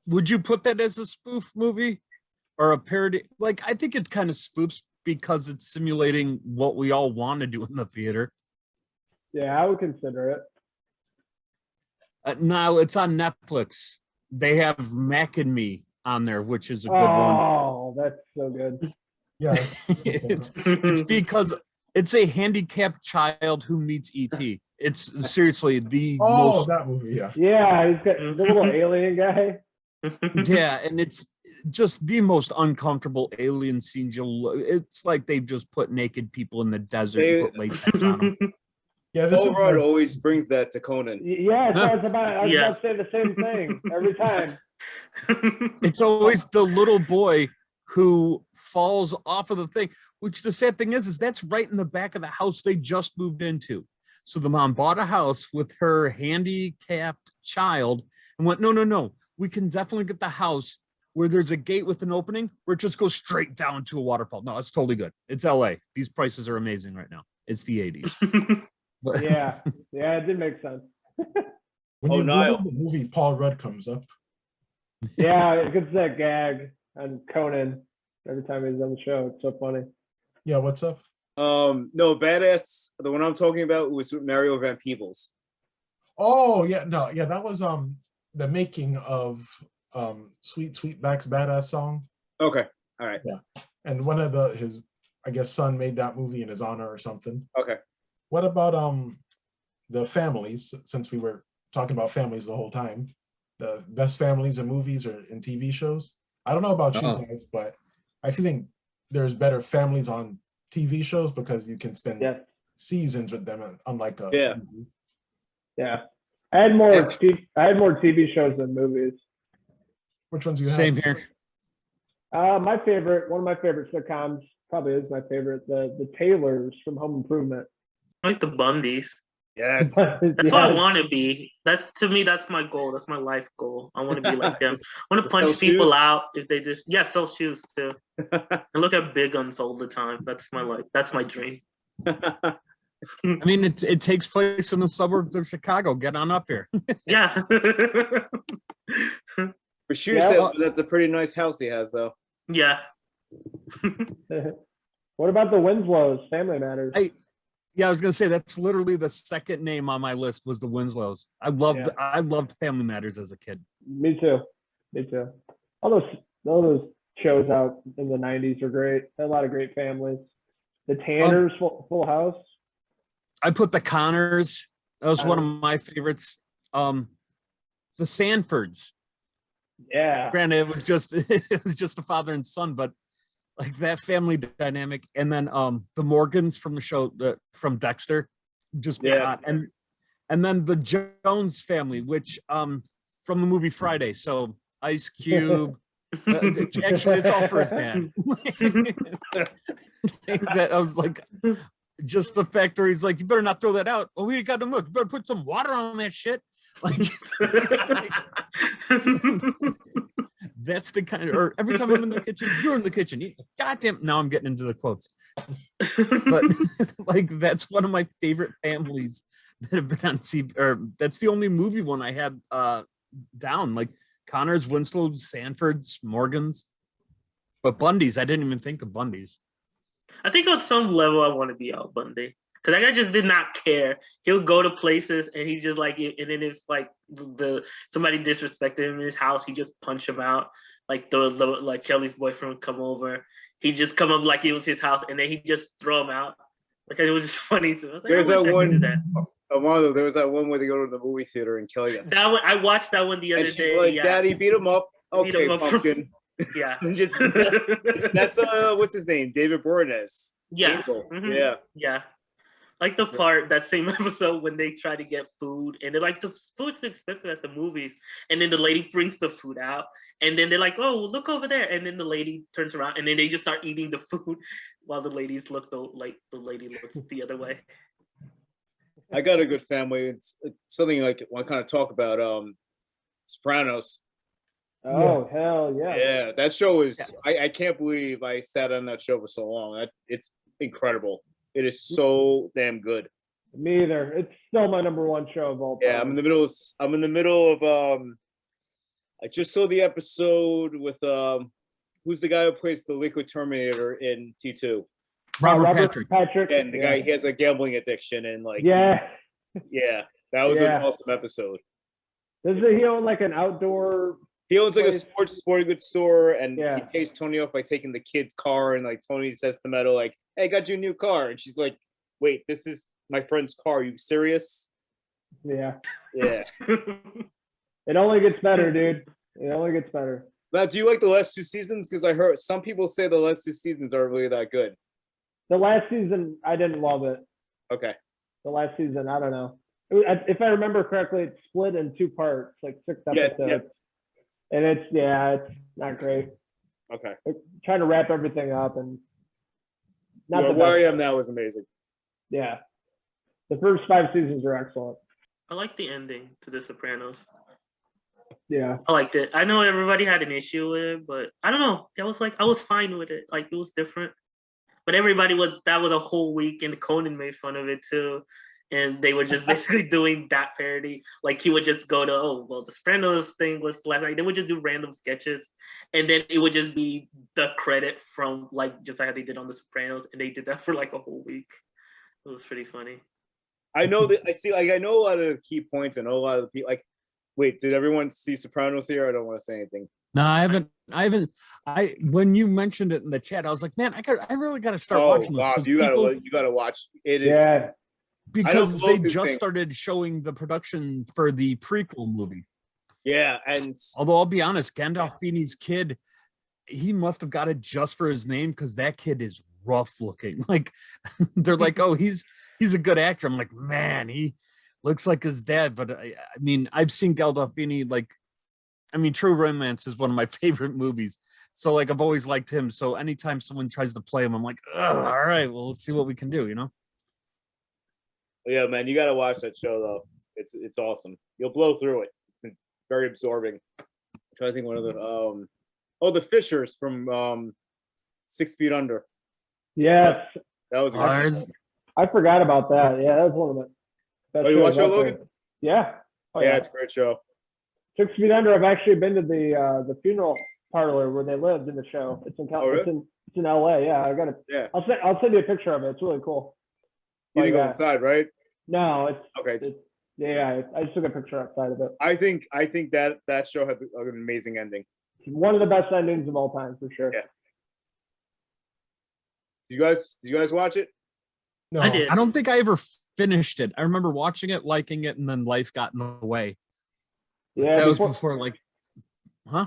Would you put that as a spoof movie or a parody? Like, I think it kind of spoofs because it's simulating what we all want to do in the theater. Yeah, I would consider it. Now it's on Netflix. They have Mac and Me on there, which is a good one. Oh, that's so good. Yeah. It's because it's a handicapped child who meets ET. It's seriously the most. That movie, yeah. Yeah, he's got the little alien guy. Yeah, and it's just the most uncomfortable alien scenes. It's like they've just put naked people in the desert and put latex on them. Yeah, this Overall, always brings that to Conan. Yeah, I was about to say the same thing every time. It's always the little boy who falls off of the thing, which the sad thing is that's right in the back of the house they just moved into. So the mom bought a house with her handicapped child and went, no, we can definitely get the house where there's a gate with an opening where it just goes straight down to a waterfall. No, it's totally good. It's LA. These prices are amazing right now. It's the 80s. But yeah, it did make sense. When you Google the movie, Paul Rudd comes up. Yeah, it gets that gag on Conan every time he's on the show. It's so funny. Yeah, what's up? No, Badass. The one I'm talking about was with Mario Van Peebles. Oh yeah, that was the making of Sweet Sweetback's Badass song. Okay, all right. Yeah, and one of his son made that movie in his honor or something. Okay. What about the families? Since we were talking about families the whole time, the best families in movies or in TV shows. I don't know about you guys, but I think there's better families on TV shows because you can spend seasons with them, unlike a movie. Yeah. I had more TV shows than movies. Which ones do you have? Same here. One of my favorite sitcoms, probably is my favorite, the Taylors from Home Improvement. I like the Bundys. Yes. That's what I want to be. That's my goal. That's my life goal. I want to be like them. I want to punch people out if they just sell shoes too. And look at big guns all the time. That's my life. That's my dream. I mean, it takes place in the suburbs of Chicago. Get on up here. Yeah. For shoe sales, that's a pretty nice house he has, though. Yeah. What about the Winslows? Family Matters. Yeah, I was gonna say that's literally the second name on my list was the Winslows. I loved Family Matters as a kid. Me too. All those shows out in the 90s are great. Had a lot of great families. The Tanners, Full House. I put the Connors. That was one of my favorites. The Sanfords. Yeah. Granted, it was just a father and son, but like that family dynamic, and then the Morgans from the show from Dexter, and then the Jones family, which from the movie Friday. So Ice Cube. Actually, it's all for his dad. That I was like, just the fact where he's like, you better not throw that out. Oh, we got to look. You better put some water on that shit. Like, that's the kind of, or every time I'm in the kitchen, you're in the kitchen. Goddamn, now I'm getting into the quotes. But like, that's one of my favorite families that have been on TV, or that's the only movie one I had down. Like Connors, Winslows, Sanfords, Morgans, but Bundy's. I didn't even think of Bundy's. I think on some level I want to be Al Bundy. Cause that guy just did not care. He'll go to places and he just like, and then if like somebody disrespected him in his house, he just punch him out. Like like Kelly's boyfriend would come over, he just come up like it was his house, and then he just throw him out. Like it was just funny to me. Like, there's that one. There was that one where they go to the movie theater and Kelly got that one. I watched that one the other day. She's like, "Daddy, beat him up." Okay, pumpkin. Yeah. Just that's what's his name? David Boreanaz. Yeah. Mm-hmm. Yeah. Yeah. Like the part, that same episode when they try to get food and they're like, the food's expensive at the movies. And then the lady brings the food out and then they're like, oh, look over there. And then the lady turns around and then they just start eating the food while the ladies look like the lady looks the other way. I got a good family. It's something like I kind of talk about Sopranos. Oh, hell yeah. Yeah, that show is, I can't believe I sat on that show for so long. It's incredible. It is so damn good. Me either. It's still my number one show of all time. Yeah, I'm in the middle of I just saw the episode with who's the guy who plays the Liquid Terminator in T2? Robert Patrick. And the guy, he has a gambling addiction and like yeah, that was an awesome episode. Doesn't he own like an outdoor? He owns like a sporting goods store, and Yeah. he pays Tony off by taking the kid's car. And like Tony says to Meadow, like, "Hey, I got you a new car," and she's like, "Wait, this is my friend's car. Are you serious?" Yeah. Yeah. It only gets better, dude. It only gets better. Now, do you like the last two seasons? Because I heard some people say the last two seasons aren't really that good. The last season, I didn't love it. Okay. The last season, I don't know. If I remember correctly, it's split in two parts, like 6 episodes. Yeah. And it's not great. Okay. They're trying to wrap everything up and not the Where I best. Am Now was amazing. Yeah. The first 5 seasons are excellent. I like the ending to The Sopranos. Yeah. I liked it. I know everybody had an issue with it, but I don't know. I was fine with it. Like, it was different. But that was a whole week, and Conan made fun of it too. And they were just basically doing that parody. Like, he would just go to, the Sopranos thing was last night. They would just do random sketches. And then it would just be the credit from, like, just like how they did on The Sopranos. And they did that for like a whole week. It was pretty funny. I know that I know a lot of the key points. I know a lot of the people. Like, wait, did everyone see Sopranos here? I don't want to say anything. No, I haven't. When you mentioned it in the chat, I was like, man, I really got to start watching this. Bob, you gotta watch. It is. Yeah. Because they just started showing the production for the prequel movie. Yeah, and although I'll be honest, Gandolfini's kid, he must have got it just for his name because that kid is rough looking. Like, they're like, oh, he's a good actor. I'm like, man, he looks like his dad. But I mean, I've seen Gandolfini, like, I mean, True Romance is one of my favorite movies. So, like, I've always liked him. So anytime someone tries to play him, I'm like, all right, well, let's see what we can do, you know? Yeah, man, you got to watch that show, though. It's awesome. You'll blow through it. It's very absorbing. I'm trying to think one of the the Fishers from 6 Feet Under. Yes. That was I forgot about that. Yeah, that was one of the best you watch shows it, out Logan? there. Yeah. Oh, yeah, it's a great show. 6 Feet Under. I've actually been to the funeral parlor where they lived in the show. It's in really? it's in LA. Yeah, I got it. Yeah. I'll send you a picture of it. It's really cool. You didn't go inside, right? No, it's okay. Yeah, I just took a picture outside of it. I think that show had an amazing ending. One of the best endings of all time, for sure. Yeah. Did you guys watch it? No, I did. I don't think I ever finished it. I remember watching it, liking it, and then life got in the way. Yeah, that was before, like, huh?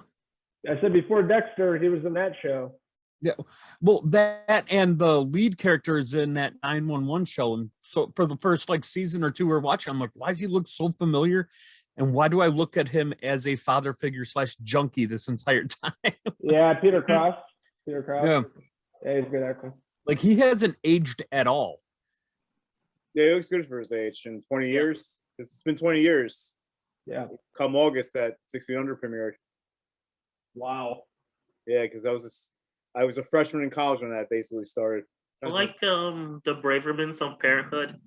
I said before Dexter, he was in that show. Yeah, well, that and the lead character is in that 911 show, and so for the first like season or two we're watching, I'm like, why does he look so familiar, and why do I look at him as a father figure / junkie this entire time? Yeah, Peter Cross. Yeah, yeah, he's a good actor. Like, he hasn't aged at all. Yeah, he looks good for his age. In 20 years, it's been 20 years. Yeah. Come August, that 6 Feet Under premiered. Wow. Yeah, because I was a freshman in college when that basically started. I like the Bravermans on Parenthood.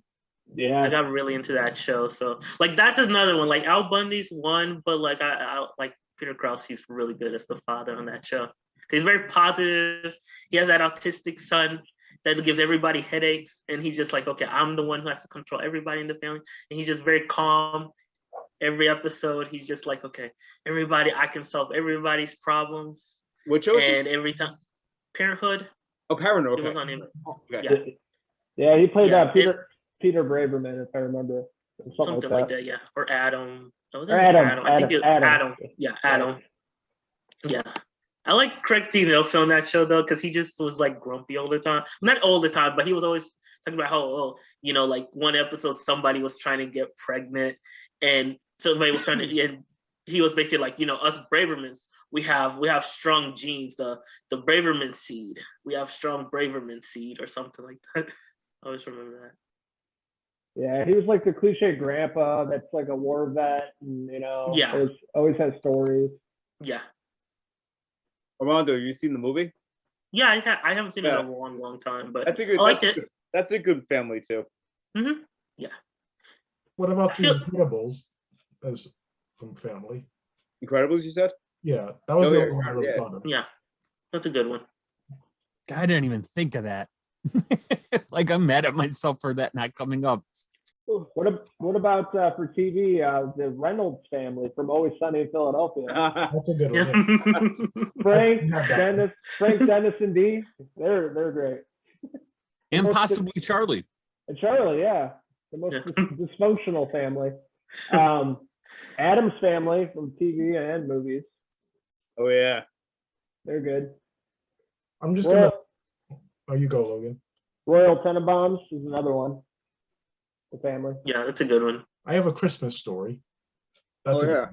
Yeah. I got really into that show. So, like, that's another one. Like, Al Bundy's one, but like I like Peter Krause. He's really good as the father on that show. He's very positive. He has that autistic son that gives everybody headaches, and he's just like, okay, I'm the one who has to control everybody in the family, and he's just very calm. Every episode, he's just like, okay, I can solve everybody's problems. Which show? And every time, Parenthood. Oh, Parenthood. It was on him. Okay. Yeah, he played Peter Braverman, if I remember. Something like that, yeah. Or Adam. Adam. I think Adam. Yeah, Adam. Yeah. I like Craig T. Nelson on that show though, because he just was like grumpy all the time. Not all the time, but he was always talking about how, like one episode somebody was trying to get pregnant, and somebody was trying to, and he was basically like, us Bravermans, we have strong genes, the Braverman seed. We have strong Braverman seed or something like that. I always remember that. Yeah, he was like the cliche grandpa that's like a war vet, and Yeah. always has stories. Yeah. Armando, you seen the movie? Yeah, I haven't seen it in a long time, but I liked it. That's a good family too. Mm-hmm. Yeah. What about the Incredibles as from family? Incredibles, you said? Yeah, that was the only one I really thought of. Yeah, that's a good one. I didn't even think of that. Like, I'm mad at myself for that not coming up. What about for TV? The Reynolds family from Always Sunny in Philadelphia. That's a good one. Yeah. Frank, Dennis, and Dee. They're great. And possibly Charlie. And Charlie, yeah, the most dysfunctional family. Adam's family from TV and movies. Oh yeah, they're good. I'm just gonna. Oh, you go, Logan. Royal Tenenbaums is another one. The family. Yeah, that's a good one. I have a Christmas story. That's yeah.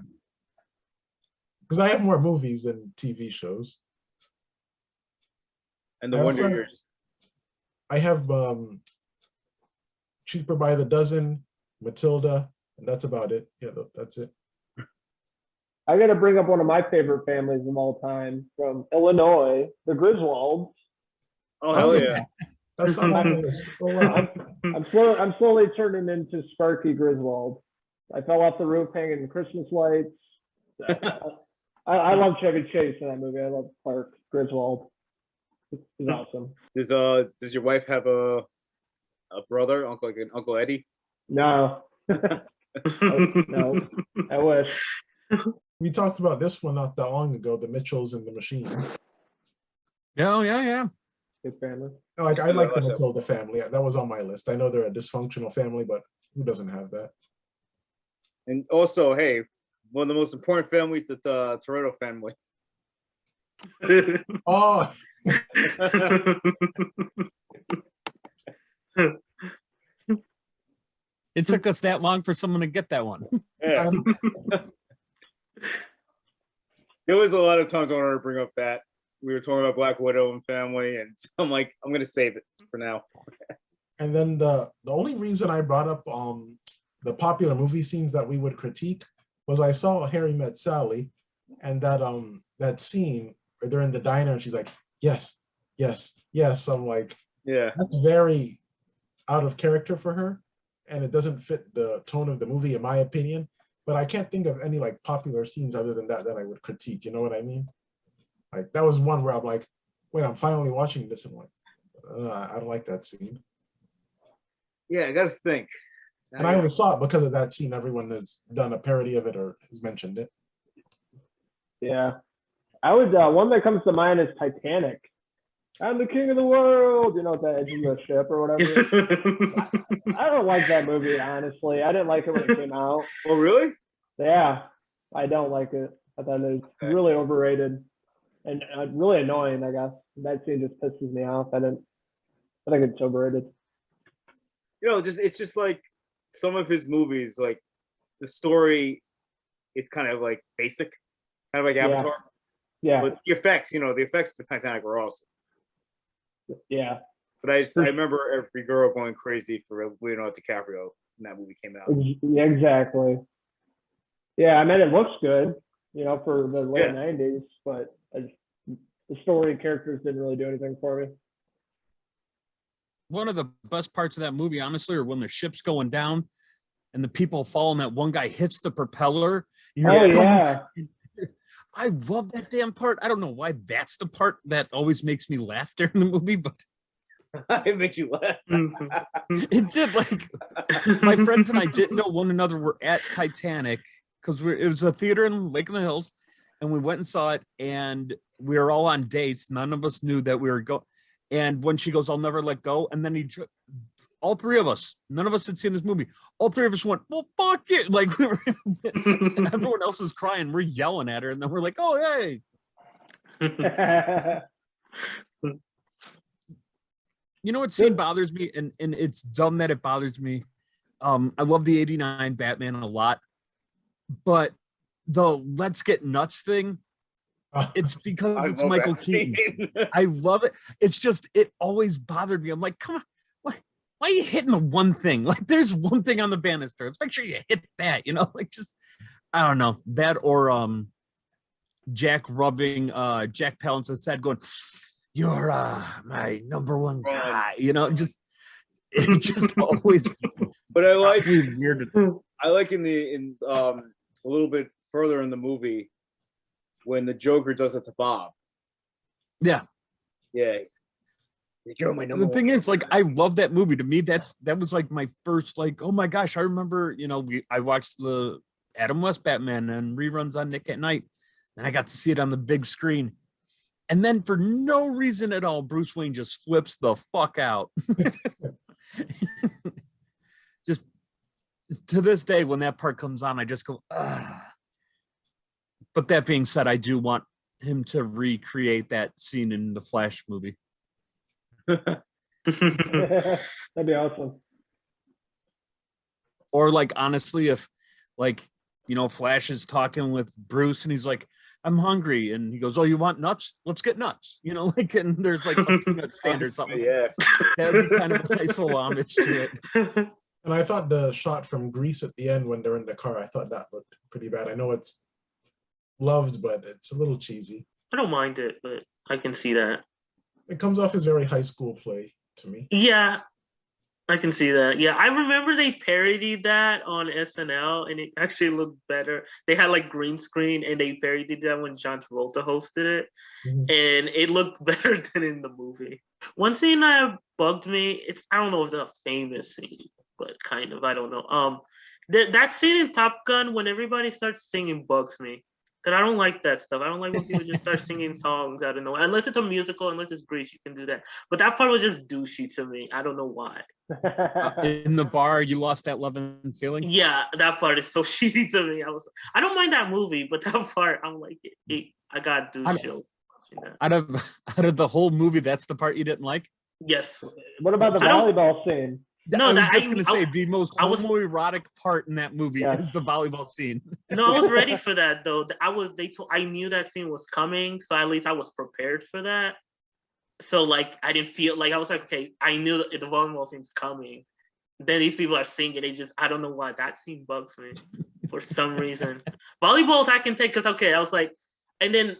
Because I have more movies than TV shows. And the Wonder Years. I have Cheaper by the Dozen, Matilda, and that's about it. Yeah, that's it. I got to bring up one of my favorite families of all time from Illinois, the Griswolds. Oh, hell yeah. That's not on my list. Oh, wow. I'm slowly turning into Sparky Griswold. I fell off the roof hanging Christmas lights. I love Chevy Chase in that movie. I love Clark Griswold. He's awesome. Does your wife have a brother, Uncle Eddie? No. No. I wish. We talked about this one not that long ago, the Mitchells and the Machine. Yeah. Good family. Like I like the Matilda family. That was on my list. I know they're a dysfunctional family, but who doesn't have that? And also, hey, one of the most important families, the Toretto family. Oh. It took us that long for someone to get that one. Yeah. There was a lot of times I wanted to bring up that. We were talking about Black Widow and family, and I'm like, I'm going to save it for now. And then the only reason I brought up the popular movie scenes that we would critique was I saw Harry Met Sally, and that scene where they're in the diner and she's like, yes. I'm like, yeah, that's very out of character for her, and it doesn't fit the tone of the movie in my opinion. But I can't think of any like popular scenes other than that I would critique. You know what I mean? Like that was one where I'm like, wait, I'm finally watching this and I'm like, I don't like that scene. Yeah, I got to think. And I only saw it because of that scene. Everyone has done a parody of it or has mentioned it. Yeah. I would, one that comes to mind is Titanic. I'm the king of the world, the edge of the ship or whatever. I don't like that movie, honestly. I didn't like it when it came out. Oh, really? Yeah, I don't like it. I thought it was really overrated and really annoying, I guess. That scene just pisses me off. I think it's overrated. It's just like some of his movies, like the story is kind of like basic, kind of like Avatar. Yeah. But the effects for Titanic were awesome. Yeah. But I remember every girl going crazy for Leonardo DiCaprio when that movie came out. Yeah, exactly. Yeah, I mean, it looks good, for the late 90s, but the story and characters didn't really do anything for me. One of the best parts of that movie, honestly, are when the ship's going down and the people fall and that one guy hits the propeller. Yeah. I love that damn part. I don't know why that's the part that always makes me laugh during the movie, but it made you laugh. It did. Like my friends and I didn't know one another were at Titanic because it was a theater in Lake in the Hills, and we went and saw it, and we were all on dates. None of us knew that we were going. And when she goes, "I'll never let go," and then all three of us, none of us had seen this movie. All three of us went, "Well, fuck it!" Like everyone else is crying, we're yelling at her, and then we're like, "Oh, hey!" You know what scene bothers me, and it's dumb that it bothers me. I love the '89 Batman a lot, but the "let's get nuts" thing, it's because it's Michael Keaton. I love it. It's just it always bothered me. I'm like, come on, why are you hitting the one thing? Like, there's one thing on the banister. Let's make sure you hit that. You know, like just I don't know that or Jack rubbing Jack Palance's head, going, "You're my number one guy." You know, it just always. But I like weird. I like in a little bit further in the movie when the Joker does it to Bob. Yeah. You're my number The thing one. is, like, I love that movie. To me, that was like my first, like, oh my gosh, I remember, I watched the Adam West Batman and reruns on Nick at Night, and I got to see it on the big screen. And then for no reason at all, Bruce Wayne just flips the fuck out. Just to this day, when that part comes on, I just go, ugh. But that being said, I do want him to recreate that scene in the Flash movie. That'd be awesome. Or like, honestly, if like, Flash is talking with Bruce and he's like, I'm hungry. And he goes, oh, you want nuts? Let's get nuts. Like, and there's like a peanut stand or something. Yeah. That'd be kind of a nice little homage to it. And I thought the shot from Grease at the end when they're in the car, I thought that looked pretty bad. I know it's loved, but it's a little cheesy. I don't mind it, but I can see that. It comes off as very high school play to me. Yeah, I can see that. Yeah, I remember they parodied that on SNL, and it actually looked better. They had like green screen, and they parodied that when John Travolta hosted it, and it looked better than in the movie. One scene that bugged me, I don't know if it's a famous scene, but kind of, I don't know. That scene in Top Gun when everybody starts singing bugs me. Because I don't like that stuff. I don't like when people just start singing songs out of nowhere. Unless it's a musical, unless it's Grease, you can do that. But that part was just douchey to me. I don't know why. In the bar, you lost that love and feeling? Yeah, that part is so cheesy to me. I don't mind that movie, but that part, I'm like, I got douche chills. Out of the whole movie, that's the part you didn't like? Yes. What about the volleyball scene? No, I was just going to say the most homoerotic part in that movie is the volleyball scene. No, I was ready for that though. I knew that scene was coming, so at least I was prepared for that. So like, I didn't feel like I was like, okay, I knew that the volleyball scene's coming. Then these people are singing. I don't know why that scene bugs me for some reason. Volleyballs I can take because I was like, and then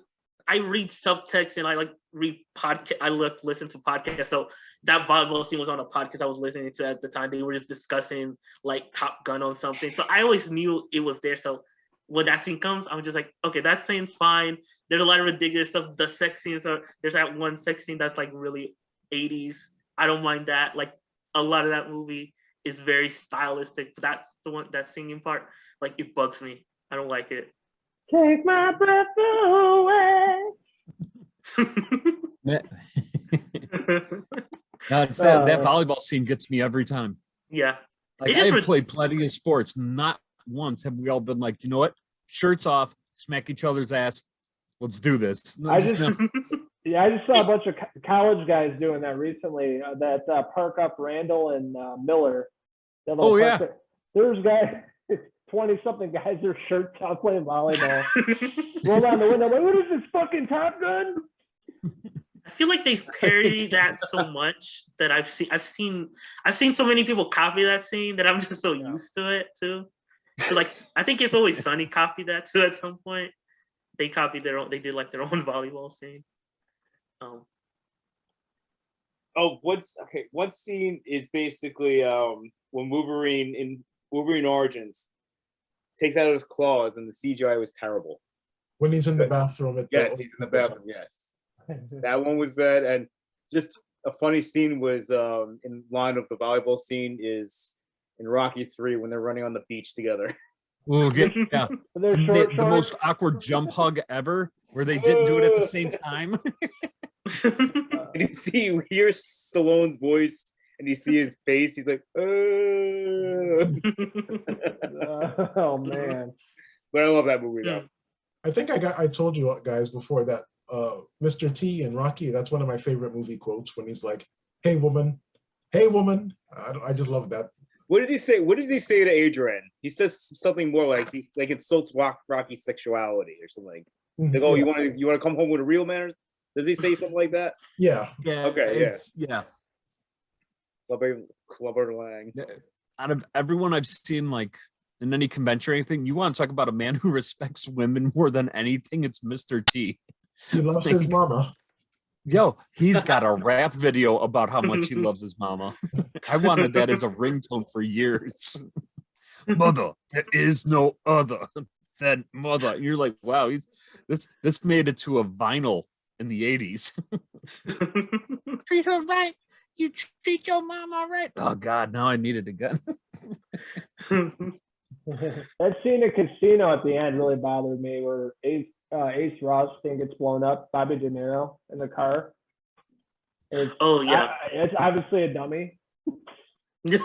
I read subtext and I like read podcast. I listen to podcasts. So that volleyball scene was on a podcast I was listening to at the time. They were just discussing like Top Gun on something. So I always knew it was there. So when that scene comes, I'm just like, okay, that scene's fine. There's a lot of ridiculous stuff. The sex scenes there's that one sex scene that's like really 80s. I don't mind that. Like a lot of that movie is very stylistic. But that's the one, that singing part, like it bugs me. I don't like it. Take my breath away. No, it's that volleyball scene gets me every time. Yeah. Like, I have played plenty of sports. Not once have we all been like, you know what? Shirts off, smack each other's ass. Let's do this. I just saw a bunch of college guys doing that recently. That Park Up Randall and Miller. Oh, yeah. There's guys, 20-something guys, their shirts off playing volleyball. Roll down the window, like, what is this fucking Top Gun? I feel like they've parodied that so much that I've seen so many people copy that scene that I'm just so used to it too. So like I think It's Always Sunny copied that too at some point. They copied they did like their own volleyball scene. One scene is basically when Wolverine in Wolverine Origins takes out his claws and the CGI was terrible. When he's in the bathroom. He's in the bathroom, yes. That one was bad. And just a funny scene was in line of the volleyball scene is in Rocky 3 when they're running on the beach together. Ooh, yeah. The most awkward jump hug ever, where they didn't do it at the same time. And you hear Stallone's voice and you see his face, he's like, oh man. But I love that movie though. I think I told you guys before that Mr. T and Rocky. That's one of my favorite movie quotes when he's like, "Hey woman, hey woman." I just love that. What does he say? What does he say to Adrian? He says something more like he's like insults Rocky's sexuality or something. He's like, "Oh, you want to come home with a real man?" Does he say something like that? Yeah. Yeah. Okay. Yeah. Clubber Lang. Out of everyone I've seen, like in any convention or anything, you want to talk about a man who respects women more than anything? It's Mr. T. He loves his mama. Yo, he's got a rap video about how much he loves his mama. I wanted that as a ringtone for years. Mother, there is no other than mother. And you're like, wow, this made it to a vinyl in the 80s. Treat her right. You treat your mama right. Oh God, now I needed a gun. That scene in Casino at the end really bothered me, where Ace Ross thing gets blown up, Bobby De Niro in the car. It's obviously a dummy. That's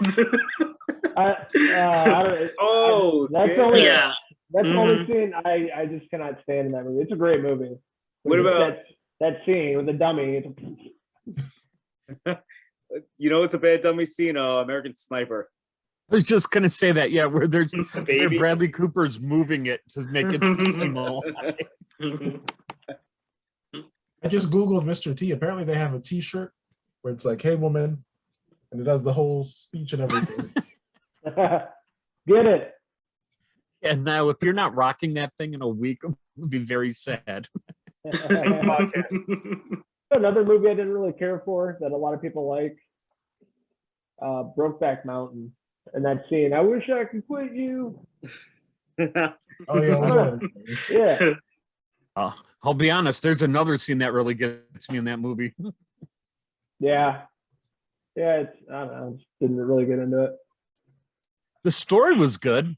the only scene I just cannot stand in that movie. It's a great movie. What about that scene with the dummy? You know, it's a bad dummy scene. American Sniper. I was just gonna say that, yeah, where Bradley Cooper's moving it to make it seem alive. I just Googled Mr. T. Apparently they have a t-shirt where it's like, "Hey woman," and it does the whole speech and everything. Get it. And now if you're not rocking that thing in a week, it would be very sad. Another movie I didn't really care for that a lot of people like, Brokeback Mountain. And that scene, "I wish I could quit you." Oh yeah. Yeah. I'll be honest, there's another scene that really gets me in that movie. Yeah. Yeah, I don't know, just didn't really get into it. The story was good.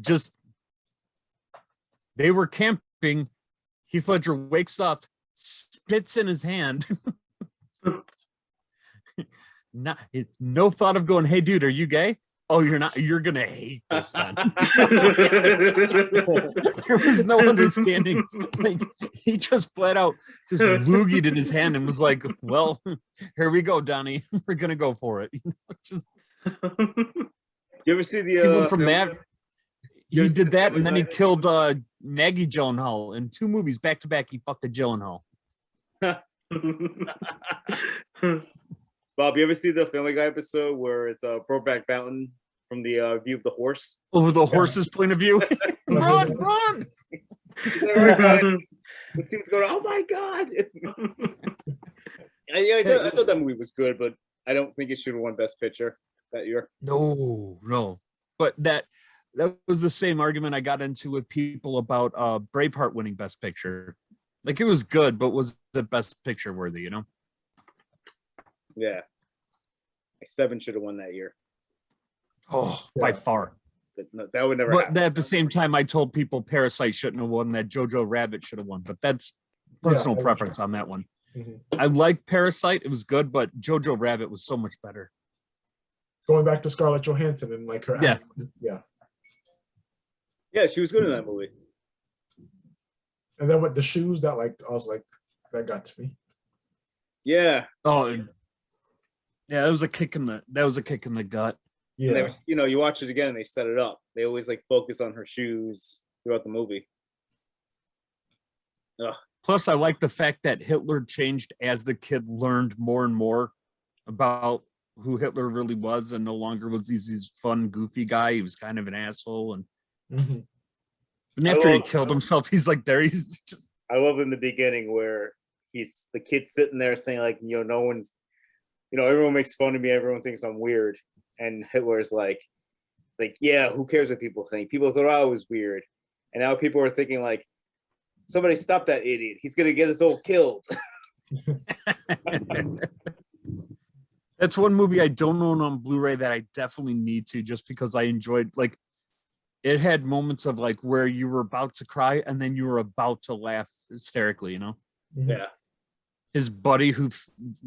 Just they were camping. Heath Ledger wakes up, spits in his hand. No thought of going, "Hey dude, are you gay?" "Oh, you're not. You're gonna hate this then." There was no understanding. Like, he just flat out just loogied in his hand and was like, "Well, here we go, Donnie. We're gonna go for it." Just, you ever see the from that? He did that, and then he killed Maggie Gyllenhaal in 2 movies back to back. He fucked a Gyllenhaal. Bob, you ever see the Family Guy episode where it's Brokeback Mountain from the view of the horse? Over the horse's point of view. Run! It seems to go, "Oh my God!" I thought that movie was good, but I don't think it should have won Best Picture that year. No. But that was the same argument I got into with people about Braveheart winning Best Picture. Like, it was good, but was the Best Picture worthy, you know? Yeah. Seven should have won that year. Oh, by far. But no, that would never happen. But at the same time, I told people Parasite shouldn't have won, that Jojo Rabbit should have won. But that's personal preference on that one. Mm-hmm. I like Parasite. It was good, but Jojo Rabbit was so much better. Going back to Scarlett Johansson and like her acting. Yeah, she was good in that movie. And then with the shoes, that like I was like, that got to me. Yeah. Oh, yeah, that was a kick in the gut. Yeah. You watch it again and they set it up. They always like focus on her shoes throughout the movie. Ugh. Plus, I like the fact that Hitler changed as the kid learned more and more about who Hitler really was, and no longer was this fun, goofy guy. He was kind of an asshole, and and after he killed himself, he's like there. He's just. I love in the beginning where he's the kid sitting there saying like, no one's, everyone makes fun of me. Everyone thinks I'm weird, and Hitler's like, it's like, yeah, who cares what people think? People thought I was weird, and now people are thinking like, somebody stop that idiot. He's gonna get us all killed. That's one movie I don't own on Blu-ray that I definitely need to, just because I enjoyed, like, it had moments of like where you were about to cry and then you were about to laugh hysterically, Yeah. His buddy who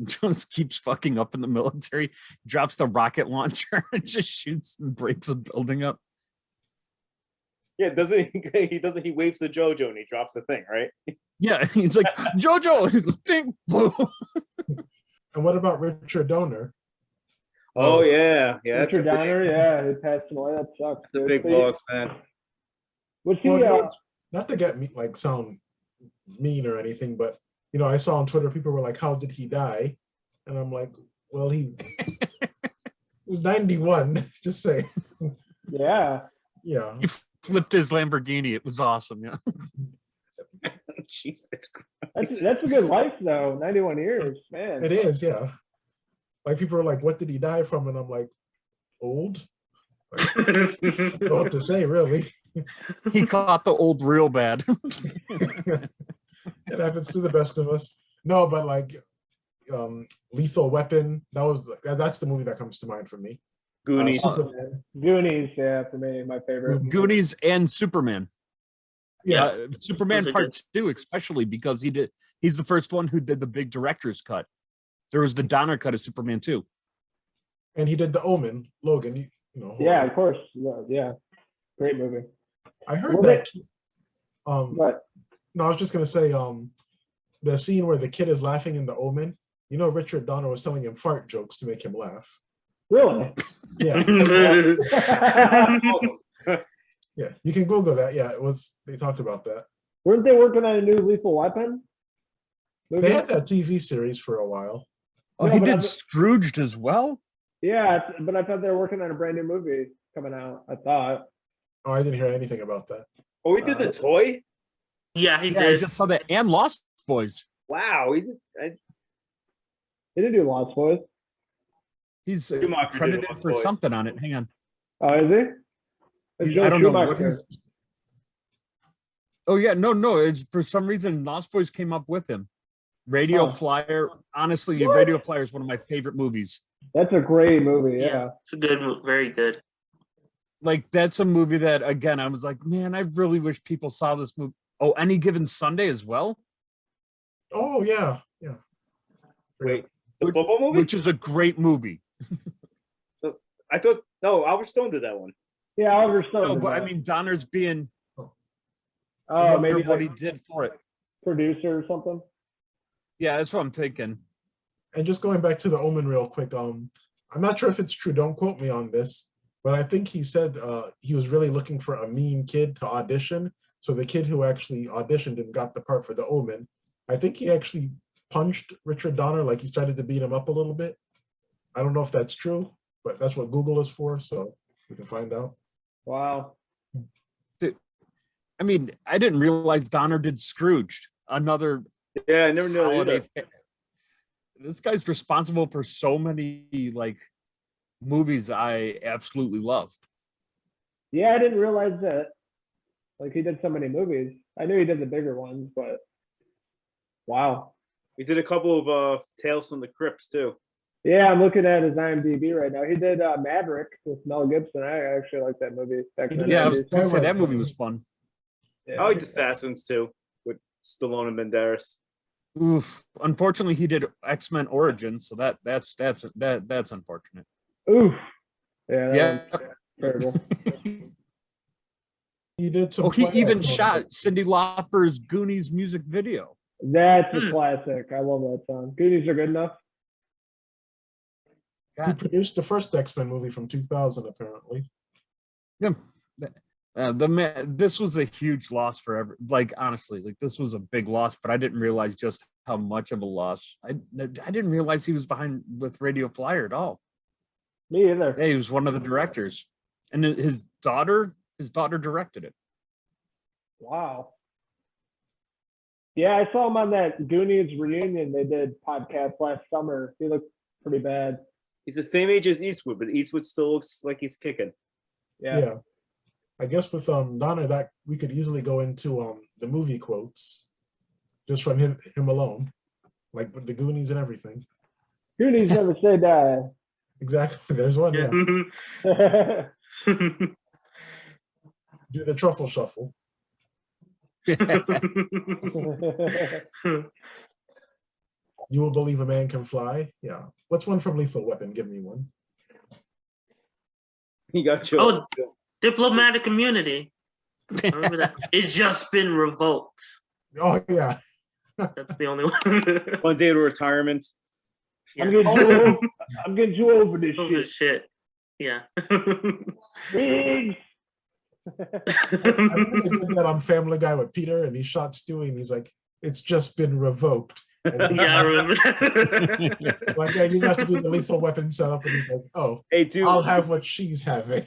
just keeps fucking up in the military drops the rocket launcher and just shoots and breaks a building up. Yeah, he waves to JoJo and he drops the thing, right? Yeah, he's like, JoJo, ding, boom. And what about Richard Donner? Oh yeah, Richard Donner, yeah, he passed away. That sucks. That's a big loss, man. Was he? Not to get me like sound mean or anything, but I saw on Twitter people were like, "How did he die?" And I'm like, "Well, he was 91." Just say. Yeah. Yeah. He flipped his Lamborghini. It was awesome. Yeah. Jesus Christ. That's a good life though. 91 years, man. It is, yeah. Like people are like, "What did he die from?" And I'm like, "Old." I don't know what to say, really. He caught the old real bad. It happens to the best of us. No, but like Lethal Weapon, that's the movie that comes to mind for me. Goonies. Goonies, yeah, for me, my favorite. Goonies and Superman. Yeah. Superman Part 2, especially because he's the first one who did the big director's cut. There was the Donner cut of Superman 2. And he did The Omen, Logan. Yeah, of course. Yeah. Great movie. I heard that. What? No, I was just gonna say the scene where the kid is laughing in The Omen. Richard Donner was telling him fart jokes to make him laugh. Really? Yeah. Awesome. Yeah, you can Google that. Yeah, they talked about that. Weren't they working on a new Lethal Weapon movie? They had that TV series for a while. Oh, he did Scrooged as well? Yeah, but I thought they were working on a brand new movie coming out. I thought. Oh, I didn't hear anything about that. Oh, he did the toy? Yeah, he Yeah, did. I just saw that. And Lost Boys. Wow, he did. He didn't do Lost Boys. He's Schumacher did credited Lost for Boys. something on it. Hang on. Oh, is he? It's I don't know what Schumacher. Oh yeah, no. It's for some reason Lost Boys came up with him. Radio Flyer. Honestly, What? Radio Flyer is one of my favorite movies. That's a great movie. Yeah. It's a good, very good. Like that's a movie that again I was like, man, I really wish people saw this movie. Oh, Any Given Sunday as well. Oh yeah. Wait, the football movie? Which is a great movie. I thought Albert Stone did that one. Yeah, Oliver Stone. No, did but that. I mean Donner's being maybe what like he did for it. producer or something. Yeah, that's what I'm thinking. And just going back to The Omen real quick, I'm not sure if it's true. Don't quote me on this, but I think he said he was really looking for a mean kid to audition. So the kid who actually auditioned and got the part for The Omen, I think he actually punched Richard Donner, like he started to beat him up a little bit. I don't know if that's true, but that's what Google is for, so we can find out. Wow. I mean, I didn't realize Donner did Scrooged. Another Yeah, I never knew holiday. either. This guy's responsible for so many like movies I absolutely loved. Yeah, I didn't realize that. Like he did so many movies. I knew he did the bigger ones, but wow. He did a couple of Tales from the Crypts too. Yeah, I'm looking at his IMDb right now. He did Maverick with Mel Gibson. I actually like that movie. Back in the Yeah, I was 90s. gonna say that movie was fun. Yeah. I liked Assassins too, with Stallone and Banderas. Oof. Unfortunately, he did X-Men Origins, so that's unfortunate. Oof. Yeah. That Yeah. one's terrible. He did some. Oh, he even Twilight shot Cyndi Lauper's Goonies music video. That's a classic. I love that song. Goonies are good enough. He produced the first X-Men movie from 2000, apparently. Yeah. This was a huge loss for honestly, like this was a big loss, but I didn't realize just how much of a loss. I didn't realize he was behind with Radio Flyer at all. Me either. Yeah, he was one of the directors, and his daughter directed it. Wow. Yeah, I saw him on that Goonies reunion they did podcast last summer. He looked pretty bad. He's the same age as Eastwood, but Eastwood still looks like he's kicking. Yeah. I guess with Donner, that we could easily go into the movie quotes just from him alone, like with the Goonies and everything. Goonies never say die. Exactly. There's one. Yeah. Do the truffle shuffle. You will believe a man can fly. Yeah. What's one from Lethal Weapon? Give me one. He got choked. Diplomatic immunity. I remember that. It's just been revoked. Oh yeah. That's the only one. One day to retirement. Yeah. I'm getting too old for this Over shit. shit. Yeah. Riggs. I remember they did that on Family Guy with Peter, and he shot Stewie, and he's like, "It's just been revoked." And Yeah, I remember that. like, yeah, you have to do the lethal weapon setup, and he's like, "Oh, Hey, dude. I'll have what she's having."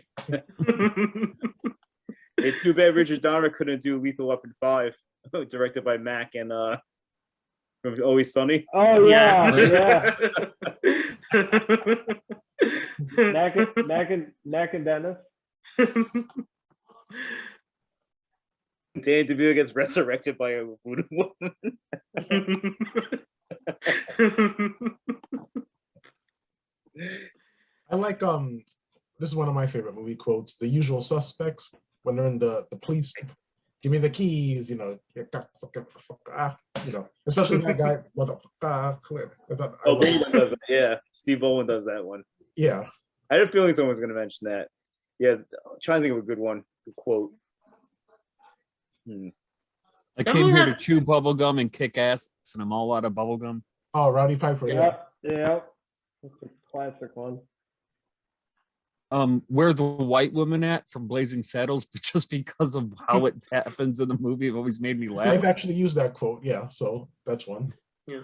Hey, too bad Richard Donner couldn't do Lethal Weapon 5, directed by Mac and from Always Sunny. Oh yeah, Yeah. Mac and Dennis. Dan DeVito gets resurrected by a voodoo woman. I like this is one of my favorite movie quotes, The Usual Suspects, when they're in the police, give me the keys, you know, especially that guy, motherfucker. Baldwin does it. Yeah, Steve Baldwin does that one. Yeah. I had a feeling someone's going to mention that. Yeah, I'm trying to think of a good one, good quote. I came here to chew bubblegum and kick ass, and I'm all out of bubblegum. Oh, Rowdy Piper. Yeah. That's a classic one. Where the white woman at from Blazing Saddles, but just because of how it happens in the movie, it always made me laugh. I've actually used that quote, yeah, so that's one. Yeah.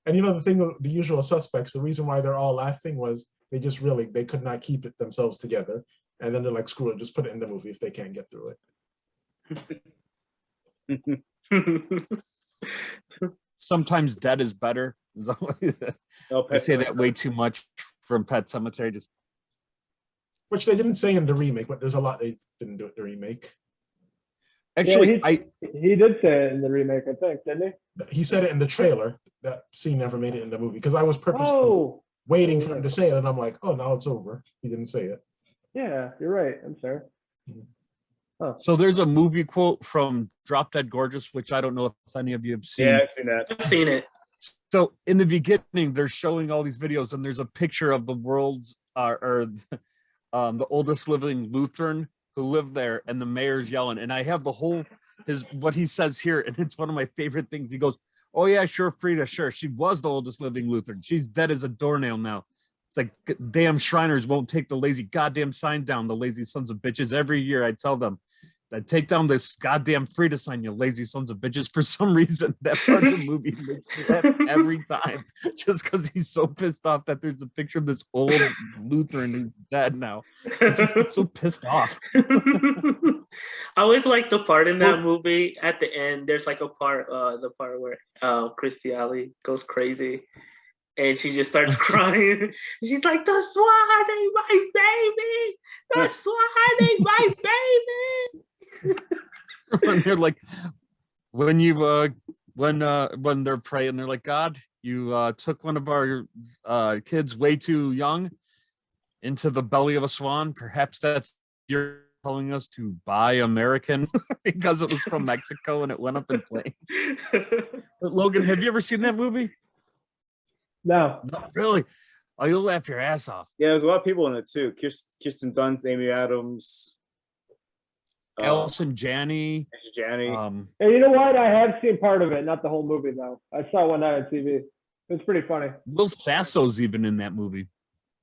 And you know, the thing with The Usual Suspects, the reason why they're all laughing was they could not keep it themselves together. And then they're like, screw it, just put it in the movie if they can't get through it. Sometimes dead is better. I say that way too much from Pet Sematary. Which they didn't say in the remake, but there's a lot they didn't do it in the remake. Actually, he did say it in the remake, I think, didn't he? He said it in the trailer. That scene never made it in the movie because I was purposely waiting for him to say it, and I'm like, oh, now it's over. He didn't say it. Yeah, you're right. I'm sorry. Huh. So there's a movie quote from Drop Dead Gorgeous, which I don't know if any of you have seen. Yeah, I've seen that. I've seen it. So in the beginning, they're showing all these videos, and there's a picture of the world's the oldest living Lutheran who lived there, and the mayor's yelling. And I have what he says here, and it's one of my favorite things. He goes, "Oh yeah, sure, Frida, sure. She was the oldest living Lutheran. She's dead as a doornail now. It's like damn Shriners won't take the lazy goddamn sign down, the lazy sons of bitches. Every year I tell them that take down this goddamn Frida sign, you lazy sons of bitches." For some reason, that part of the movie makes me laugh every time, just because he's so pissed off that there's a picture of this old Lutheran who's dead now. I just get so pissed off. I always like the part in that movie at the end. There's like the part where Christy Alley goes crazy. And she just starts crying. She's like, "The SWAT ain't my baby! The SWAT ain't my baby!" When they're like, when they're praying, they're like, "God, you took one of our kids way too young into the belly of a swan. Perhaps that's you're telling us to buy American," because it was from Mexico and it went up in flames. But Logan, have you ever seen that movie? No. Not really. Oh, you'll laugh your ass off. Yeah, there's a lot of people in it too. Kirsten Dunst, Amy Adams, Allison Janney. Janney. Hey, you know what? I have seen part of it, not the whole movie though. I saw one night on TV. It's pretty funny. Will Sasso's even in that movie.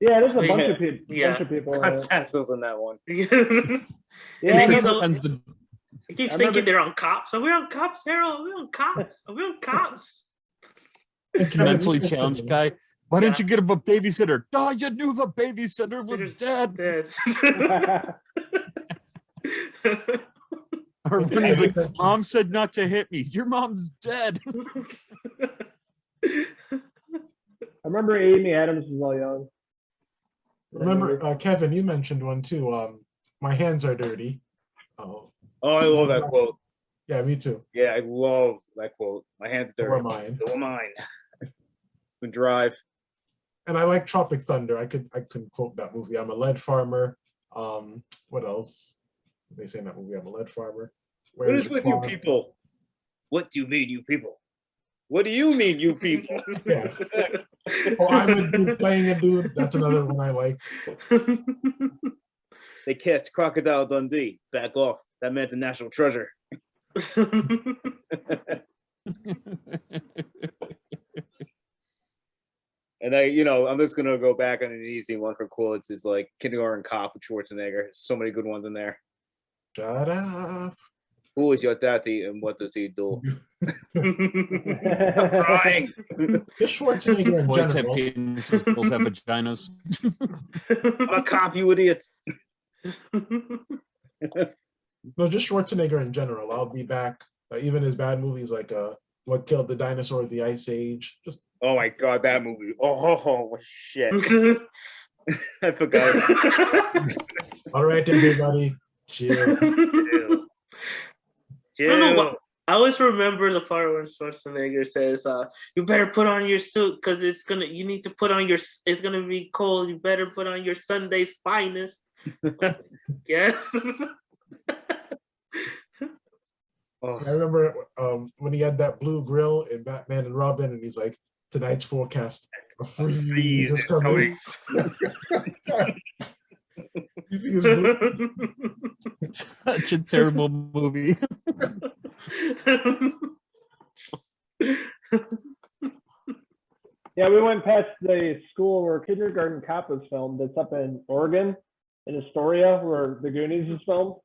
Yeah, there's a bunch of people. Yeah. Bunch of people. Sasso's in that one. He keeps thinking they're on cops. Are we on cops, Harold? Are we on cops? Are we on cops? It's mentally challenged guy. Why didn't you get him a babysitter? Oh, you knew the babysitter was dead. Or when he's like, "Mom said not to hit me. Your mom's dead." I remember Amy Adams was all young. Remember, Kevin, you mentioned one too. My hands are dirty. Oh, I love that quote. Yeah, me too. Yeah, I love that quote. My hands are dirty. So are mine. The Drive. And I like Tropic Thunder. I could quote that movie. I'm a lead farmer. What else? They say in that movie, I'm a lead farmer. What is with you people? What do you mean, you people? What do you mean, you people? Yeah. Oh, I'm a dude playing a dude. That's another one I like. They cast Crocodile Dundee. Back off. That man's a national treasure. And I'm just gonna go back on an easy one for quotes. Is like Kindergarten Cop with Schwarzenegger. So many good ones in there. Shut up. Who is your daddy and what does he do? I'm Crying. Just Schwarzenegger in Boys have general. penises, girls have vaginas. I'm a cop, you idiot. No, just Schwarzenegger in general. I'll be back. Even his bad movies like What Killed the Dinosaur, The Ice Age. Just Oh my god, that movie. Oh shit. I forgot. all right, everybody. Chill. Chill. I don't know what. I always remember the part where Schwarzenegger says, "You better put on your suit because you need to put on your. It's gonna be cold. You better put on your Sunday's finest." Yes. I remember when he had that blue grill in Batman and Robin, and he's like, "Tonight's forecast, a freeze is coming." You see his blue- Such a terrible movie. Yeah, we went past the school where Kindergarten Cop was filmed. It's up in Oregon, in Astoria, where The Goonies is filmed.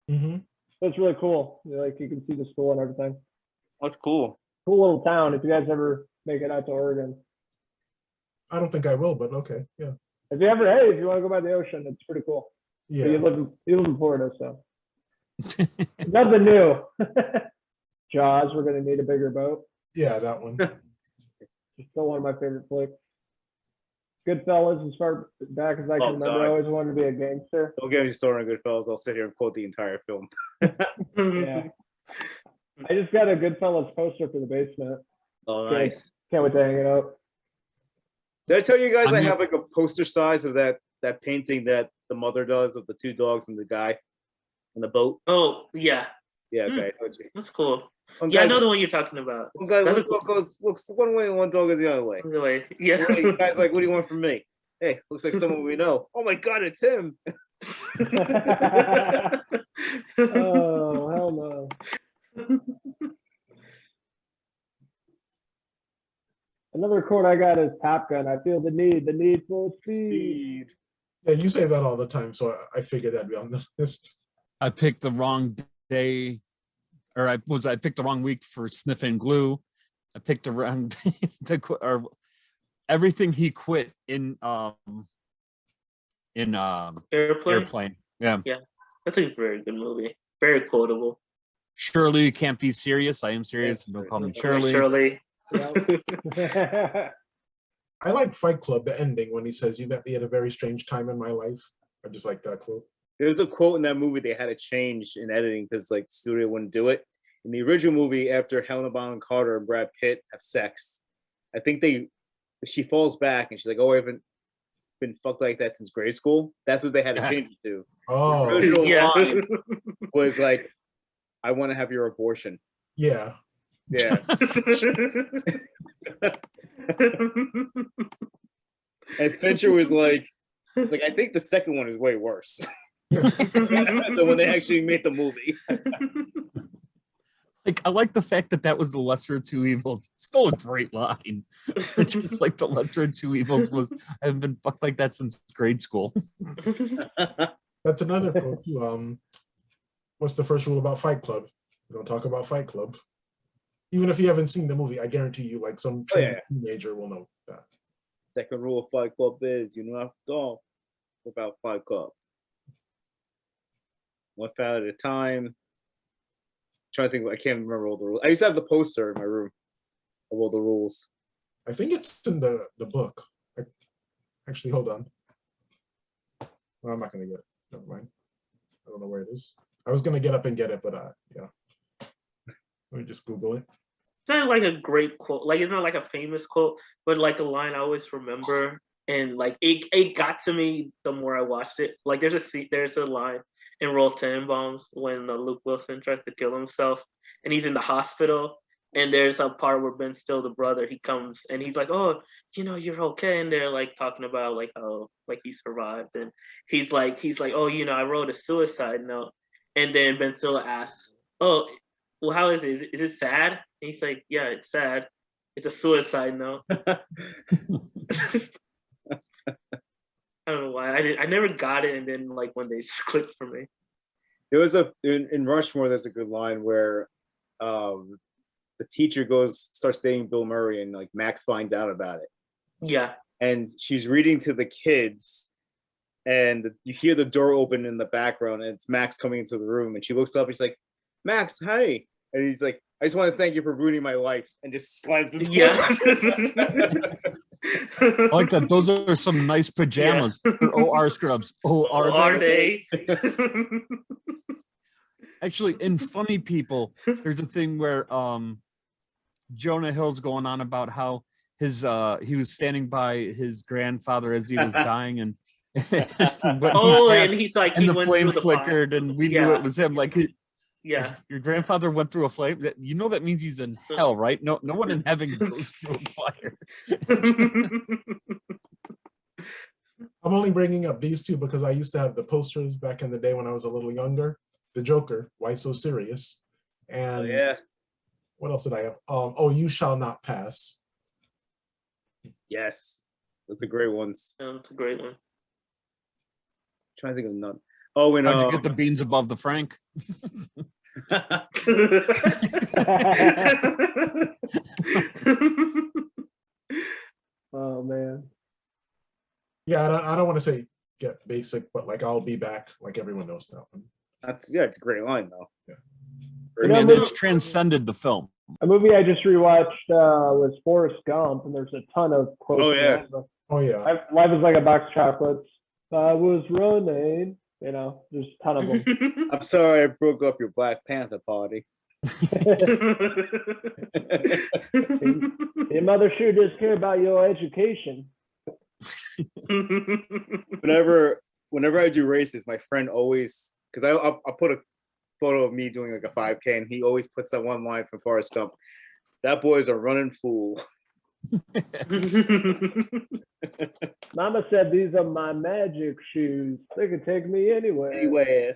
Mhm. So it's really cool. Like you can see the school and everything. That's cool. Cool little town. If you guys ever make it out to Oregon, I don't think I will, but okay, yeah, if you want to go by the ocean, it's pretty cool. But yeah. you live in Florida, so nothing new. Jaws, we're gonna need a bigger boat. Yeah, that one. It's still one of my favorite flicks. Goodfellas, as far back as I can remember, God. I always wanted to be a gangster. Don't get me started on Goodfellas. I'll sit here and quote the entire film. Yeah. I just got a Goodfellas poster for the basement. Oh, nice. Can't wait to hang it up. Did I tell you guys I I'm have like a poster size of that painting that the mother does of the two dogs and the guy on the boat? Oh yeah, Yeah, okay. I told you. that's cool. One Yeah, I guy- know the one you're talking about. One guy, That's one dog looks one way, and one dog goes the other way. Really? Yeah. The guy's like, "What do you want from me?" Hey, looks like someone we know. Oh my god, it's him. Oh, hell no. Another quote I got is Top Gun. I feel the need for speed. Yeah, you say that all the time, so I figured that'd be on this list. I picked the wrong day, or I picked the wrong week for sniffing glue. I picked the wrong day to quit, or everything he quit in Airplane. Yeah. That's a very good movie. Very quotable. Shirley, you can't be serious. I am serious. Don't call me Shirley. Shirley. Yep. I like Fight Club, the ending when he says, "You met me at a very strange time in my life." I just like that quote. There's a quote in that movie they had to change in editing because like the studio wouldn't do it. In the original movie, after Helena Bonham Carter and Brad Pitt have sex, I think she falls back and she's like, "Oh, I haven't been fucked like that since grade school." That's what they had to change it to. Oh, The original Yeah. line was like, "I want to have your abortion." yeah. Yeah. And Fincher was like, "It's like I think the second one is way worse than when they actually made the movie." Like, I like the fact that was the lesser of two evils. Still a great line. It's just like the lesser of two evils was, I haven't been fucked like that since grade school. That's another quote too. What's the first rule about Fight Club? We don't talk about Fight Club. Even if you haven't seen the movie, I guarantee you, like some teenager will know that. Second rule of Fight Club is you don't have to talk about Fight Club. One foul at a time. Trying to think, I can't remember all the rules. I used to have the poster in my room of all the rules. I think it's in the book. Actually, hold on. Well, I'm not gonna get it. Never mind. I don't know where it is. I was gonna get up and get it, but yeah. Let me just Google it. It's not like a great quote. Like it's not like a famous quote, but like a line I always remember, and like it got to me the more I watched it. Like there's a line in Roll Tenenbaums when Luke Wilson tries to kill himself, and he's in the hospital, And there's a part where Ben Still, the brother, he comes and he's like, "Oh, you're okay." And they're like talking about like how like he survived, and he's like, "Oh, I wrote a suicide note." And then Ben Stiller asks, "Oh, well, how is it? Is it sad?" And he's like, "Yeah, it's sad. It's a suicide note." I don't know why I never got it, and then like one day it just clicked for me. There was in Rushmore. There's a good line where the teacher starts dating Bill Murray, and like Max finds out about it. Yeah. And she's reading to the kids, and you hear the door open in the background, and it's Max coming into the room, and she looks up, and she's like, "Max, hi," and he's like, "I just want to thank you for ruining my life," and just slams the door. Yeah. I like that. Those are some nice pajamas. Yeah. OR scrubs. Are they? Actually, in Funny People, there's a thing where Jonah Hill's going on about how he was standing by his grandfather as he was dying, and and he's like, and the flame flickered, and we knew it was him. Like, yeah, your grandfather went through a flame. That means he's in hell, right? No one in heaven goes through a fire. I'm only bringing up these two because I used to have the posters back in the day when I was a little younger. The Joker, Why So Serious? And what else did I have? You Shall Not Pass. Yes, that's a great one. That's a great one. Trying to think of none. Oh, and how'd you get the beans above the Frank? Oh man. Yeah, I don't want to say get basic, but like I'll be back. Like everyone knows that one. It's a great line though. Yeah. I mean, it's transcended the film. A movie I just rewatched was Forrest Gump, and there's a ton of quotes. Oh yeah. Life is like a box of chocolates. I was running. There's a ton of them. I'm sorry I broke up your Black Panther party. Your mother sure does care about your education. Whenever I do races, my friend always, because I'll put a photo of me doing like a 5K, and he always puts that one line from Forrest Gump: "That boy's a running fool." Mama said these are my magic shoes. They could take me anywhere.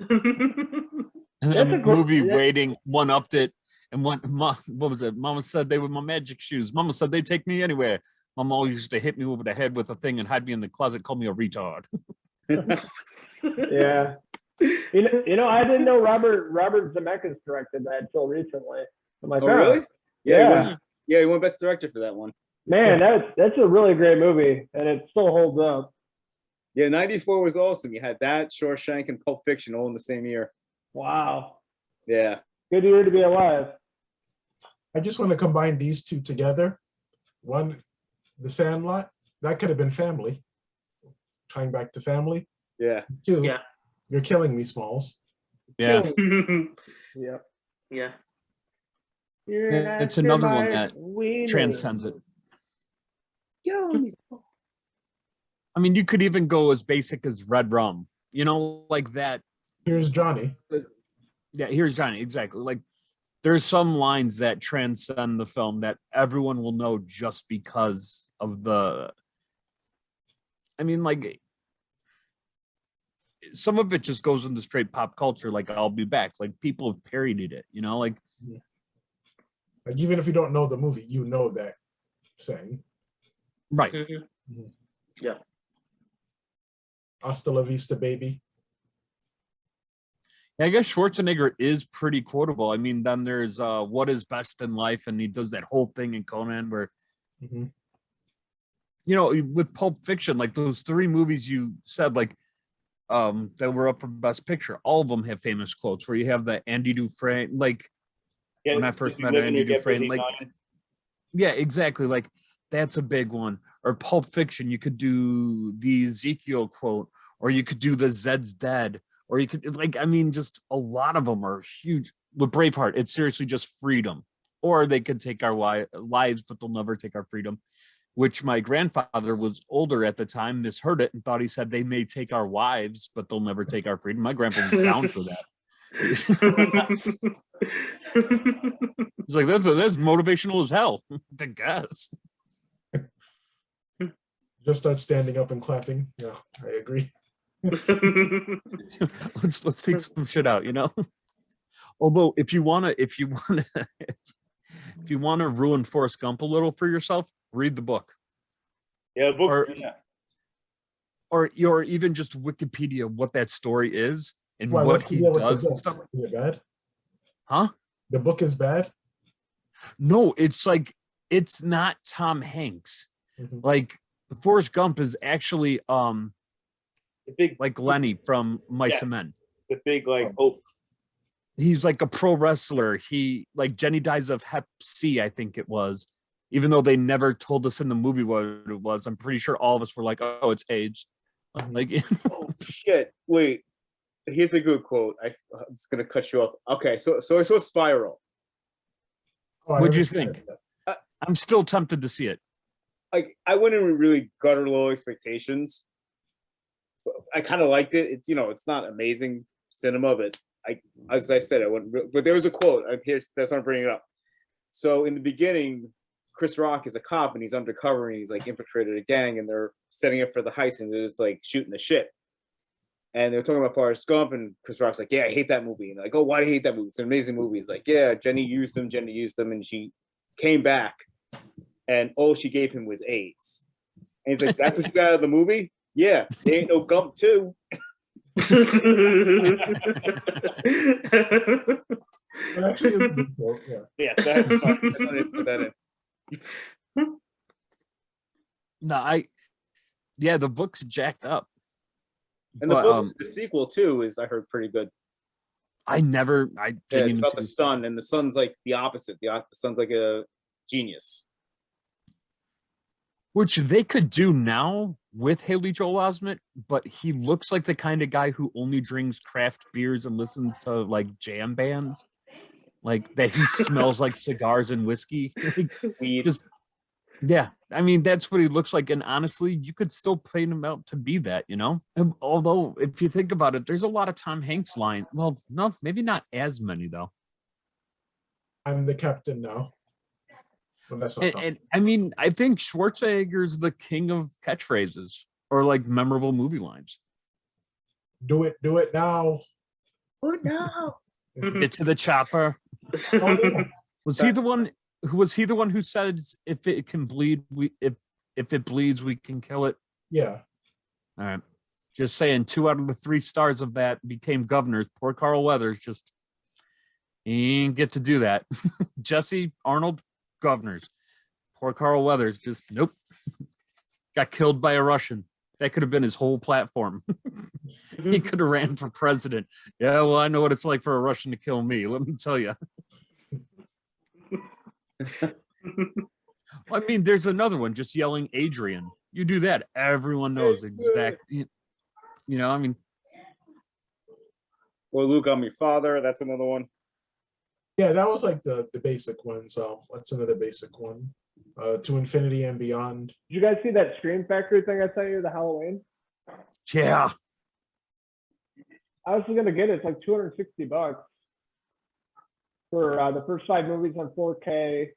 And then the movie rating one-upped it and went, what was it? Mama said they were my magic shoes. Mama said they'd take me anywhere. Mama always used to hit me over the head with a thing and hide me in the closet, call me a retard. Yeah. I didn't know Robert Zemeckis directed that until recently. I'm like, really? Yeah. He won Best Director for that one. Man, that's a really great movie, and it still holds up. Yeah, 94 was awesome. You had that, Shawshank, and Pulp Fiction all in the same year. Wow. Yeah. Good year to be alive. I just want to combine these two together. One, The Sandlot, that could have been Family. Tying back to Family. Yeah. Two, You're Killing Me, Smalls. Yeah. Yeah. Yeah. It's another one that transcends it. I mean, you could even go as basic as Red Rum, like that. Here's Johnny. Yeah, here's Johnny, exactly. Like, there's some lines that transcend the film that everyone will know just because of like, some of it just goes into straight pop culture, like I'll Be Back. Like, people have parodied it, like even if you don't know the movie, you know that saying. Right. Mm-hmm. Yeah. Hasta la vista, baby. Yeah, I guess Schwarzenegger is pretty quotable. I mean, then there's What Is Best in Life, and he does that whole thing in Conan where, with Pulp Fiction, like those three movies you said, like, that were up for Best Picture, all of them have famous quotes where you have the Andy Dufresne, like, when I first met Andy Dufresne, like, yeah, exactly. Like, that's a big one. Or Pulp Fiction, you could do the Ezekiel quote, or you could do the Zed's dead, or you could, like, I mean, just a lot of them are huge. With Braveheart, it's seriously just freedom. Or they could take our lives, but they'll never take our freedom, which my grandfather was older at the time, misheard it and thought he said they may take our wives, but they'll never take our freedom. My grandpa was down for that. He's like, that's motivational as hell. I guess. Just start standing up and clapping. Yeah, I agree. let's take some shit out, you know. Although, if you wanna ruin Forrest Gump a little for yourself, read the book. Yeah, books. Or even just Wikipedia what that story is and Why, what what's the he deal with the does and book? stuff. Is it bad? Huh? The book is bad? No, it's like it's not Tom Hanks. Mhm. Like Forrest Gump is actually The big, like Lenny from Mice Yes. and Men. the big like oath. He's like a pro wrestler. He like Jenny dies of Hep C, I think it was. Even though they never told us in the movie what it was, I'm pretty sure all of us were like, "Oh, it's AIDS." Like, Oh shit! Wait, here's a good quote. I'm just gonna cut you off. Okay, so I saw Spiral. Oh, I what'd you haven't seen think? it yet. I'm still tempted to see it. Like I went in with really gutter low expectations. I kind of liked it. It's it's not amazing cinema, but as I said, I went. But there was a quote. That's why I'm bringing it up. So in the beginning, Chris Rock is a cop and he's undercover and he's like infiltrated a gang and they're setting up for the heist and they're just like shooting the shit. And they're talking about Forrest Gump and Chris Rock's like, yeah, I hate that movie. And they're like, oh, why do you hate that movie? It's an amazing movie. It's like, yeah, Jenny used them, and she came back and all she gave him was AIDS. And he's like, that's what you got out of the movie? Yeah, there ain't no Gump too. It actually is a good quote, yeah. Yeah, that's fine. That's why I put that in. No, the book's jacked up. And the sequel too is I heard pretty good. I didn't It's even about see the son, and the son's like the opposite. The son's like a genius. which they could do now with Haley Joel Osment, but he looks like the kind of guy who only drinks craft beers and listens to like jam bands. Like that he smells like cigars and whiskey. Like, Weed. just yeah, I mean that's what he looks like, and honestly, you could still paint him out to be that, you know. And although, if you think about it, there's a lot of Tom Hanks line. Well, no, maybe not as many though. I'm the captain now. Well, that's not And I mean, I think Schwarzenegger's the king of catchphrases or like memorable movie lines. do it now. Oh no! Get to the chopper. Oh, yeah. Was he the one who said if it can bleed, if it bleeds, we can kill it? Yeah. All right. Just saying 2 out of the 3 stars of that became governors. Poor Carl Weathers he didn't get to do that. Jesse Arnold, governors. Poor Carl Weathers just nope. Got killed by a Russian. That could have been his whole platform. He could have ran for president. Yeah, well, I know what it's like for a Russian to kill me. Let me tell you. I mean, there's another one, just yelling Adrian. You do that, everyone knows exactly. You know, I mean. Or Luke, I'm your father. That's another one. Yeah, that was like the basic one. So what's another basic one? To Infinity and Beyond. Did you guys see that Scream Factory thing I sent you, the Halloween? Yeah. I was gonna get it. It's like $260 for the first 5 movies on 4K,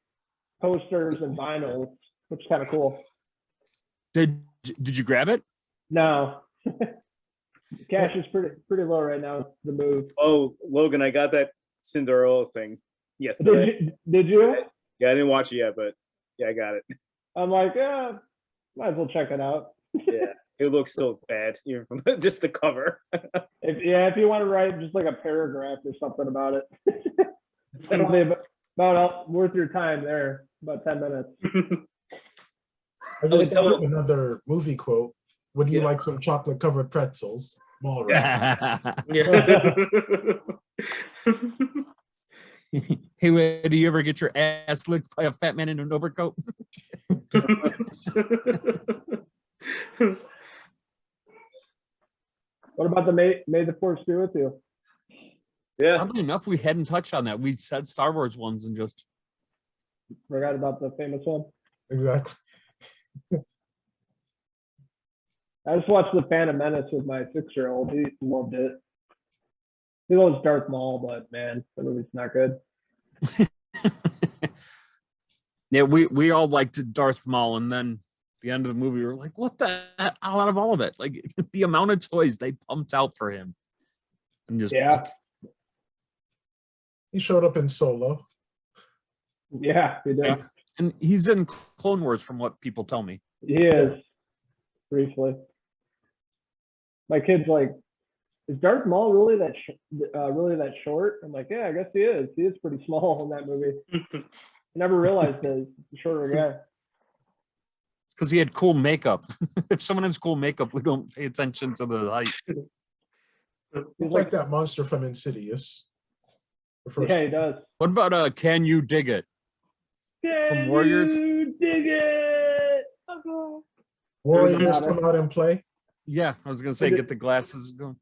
posters and vinyls, which is kind of cool. Did you grab it? No, cash is pretty low right now. The move. Oh, Logan, I got that Cinderella thing yesterday. Did you? Yeah, I didn't watch it yet, but yeah, I got it. I'm like, yeah, might as well check it out. Yeah, it looks so bad, even from just the cover. If you want to write just like a paragraph or something about it, it'll be about worth your time there. About 10 minutes. I just thought of another movie quote. Would you like some chocolate covered pretzels? Walrus. Yeah. Hey, lady, you ever get your ass licked by a fat man in an overcoat? What about the May the Force be with you? Yeah. Oddly enough, we hadn't touched on that. We said Star Wars ones and just Forgot about the famous one. Exactly. I just watched The Phantom Menace with my 6-year-old. He loved it. He loves Darth Maul, but man, the movie's not good. Yeah, we all liked Darth Maul, and then the end of the movie, we were like, what the hell out of all of it? Like the amount of toys they pumped out for him. And just he showed up in Solo. Yeah, he did. Yeah. And he's in Clone Wars, from what people tell me. He is, briefly. My kid's like, is Darth Maul really that short? I'm like, yeah, I guess he is. He is pretty small in that movie. I never realized that he's a shorter guy. Because he had cool makeup. If someone has cool makeup, we don't pay attention to the height. He's like that monster from Insidious. Yeah, he does. What about Can You Dig It? From Warriors? You dig it? Warriors come out and play. Yeah, I was gonna say get the glasses going.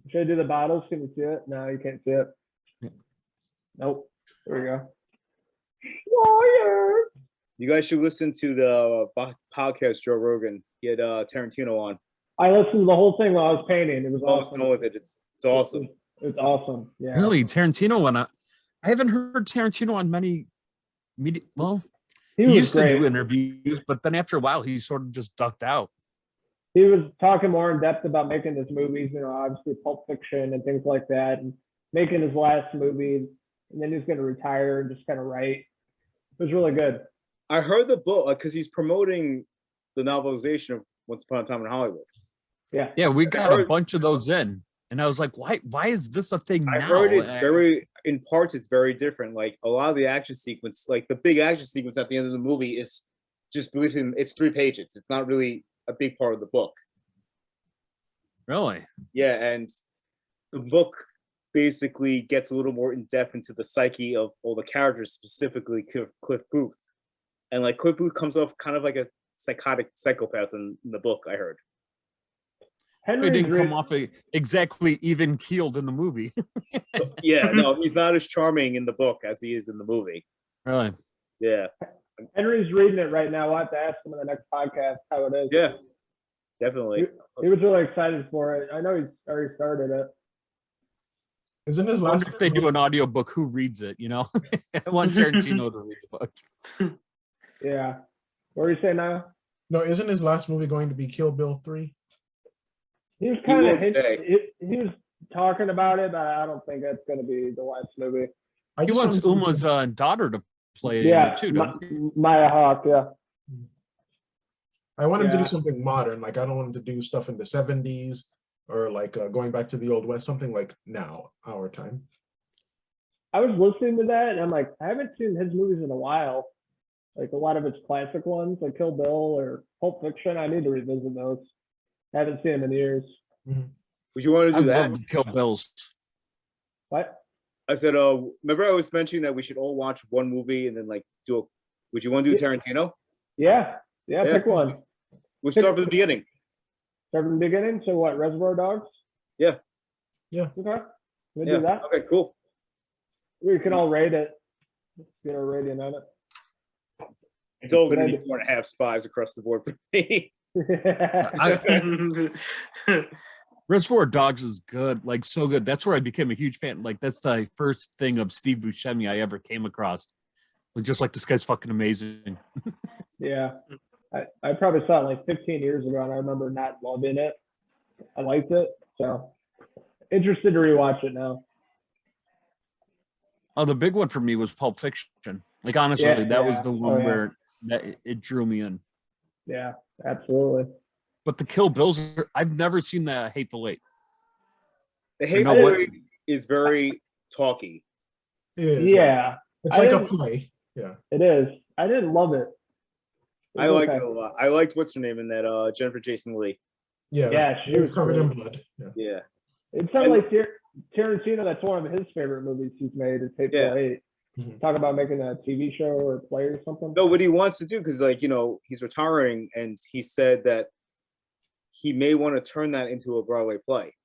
Should I do the bottles? Can you see it? No, you can't see it. Yeah. Nope. There we go. Warriors. You guys should listen to the podcast Joe Rogan. He had Tarantino on. I listened to the whole thing while I was painting. It was awesome. With it. It's awesome. It's awesome. Yeah. Really, Tarantino went on. I haven't heard Tarantino on many media. Well, he used to do interviews, but then after a while, he sort of just ducked out. He was talking more in depth about making his movies, obviously Pulp Fiction and things like that, and making his last movie, and then he's going to retire and just kind of write. It was really good. I heard the book because he's promoting the novelization of Once Upon a Time in Hollywood. Yeah. Yeah, we got a bunch of those in. And I was like, why is this a thing now? I heard it's in parts, it's very different. Like a lot of the action sequence, like the big action sequence at the end of the movie is just, it's 3 pages. It's not really a big part of the book. Really? Yeah, and the book basically gets a little more in depth into the psyche of all the characters, specifically Cliff Booth. And like Cliff Booth comes off kind of like a psychotic psychopath in the book, I heard. He didn't come off exactly even keeled in the movie. Yeah, no, he's not as charming in the book as he is in the movie. Really? Yeah. Henry's reading it right now. I'll have to ask him in the next podcast how it is. Yeah, definitely. He was really excited for it. I know he's already started it. Isn't his I last? wonder if they do an audiobook, who reads it? I want Tarantino to read the book. Yeah. What were you saying now? No, isn't his last movie going to be Kill Bill 3? He was kind of he was talking about it, but I don't think that's going to be the last movie. He wants Uma's daughter to play it too, doesn't he? Maya Hawke, yeah. I want him to do something modern. Like I don't want him to do stuff in the 70s or like going back to the Old West, something like now, our time. I was listening to that and I'm like, I haven't seen his movies in a while. Like a lot of his classic ones, like Kill Bill or Pulp Fiction. I need to revisit those. I haven't seen them in years. Mm-hmm. Would you want to do that? Kill Bills. What? I said, remember I was mentioning that we should all watch one movie and then like would you want to do Tarantino? Yeah, pick one. We'll start from the beginning. Start from the beginning? So what, Reservoir Dogs? Yeah. Yeah. Okay. We'll do that. Okay, cool. We can all rate it. Get our rating on it. It's all going to be 4.5 5s across the board for me. Reservoir Dogs is good, like so good. That's where I became a huge fan. Like that's the first thing of Steve Buscemi I ever came across. Was just like, this guy's fucking amazing. Yeah, I probably saw it like 15 years ago, and I remember not loving it. I liked it, so interested to rewatch it now. Oh, the big one for me was Pulp Fiction. Like honestly, that was the one where it drew me in. Yeah, absolutely. But the Kill Bills, I've never seen the Hateful Eight. The Hateful Eight is very talky. Yeah. It's like a play. Yeah. It is. I didn't love it. I liked it a lot. I liked what's her name in that Jennifer Jason Leigh. Yeah. Yeah, she was covered in blood. Yeah. It sounds like Tarantino, that's one of his favorite movies he's made is Hateful Eight. Mm-hmm. Talk about making a TV show or play or something. No, what he wants to do, because like, he's retiring and he said that he may want to turn that into a Broadway play.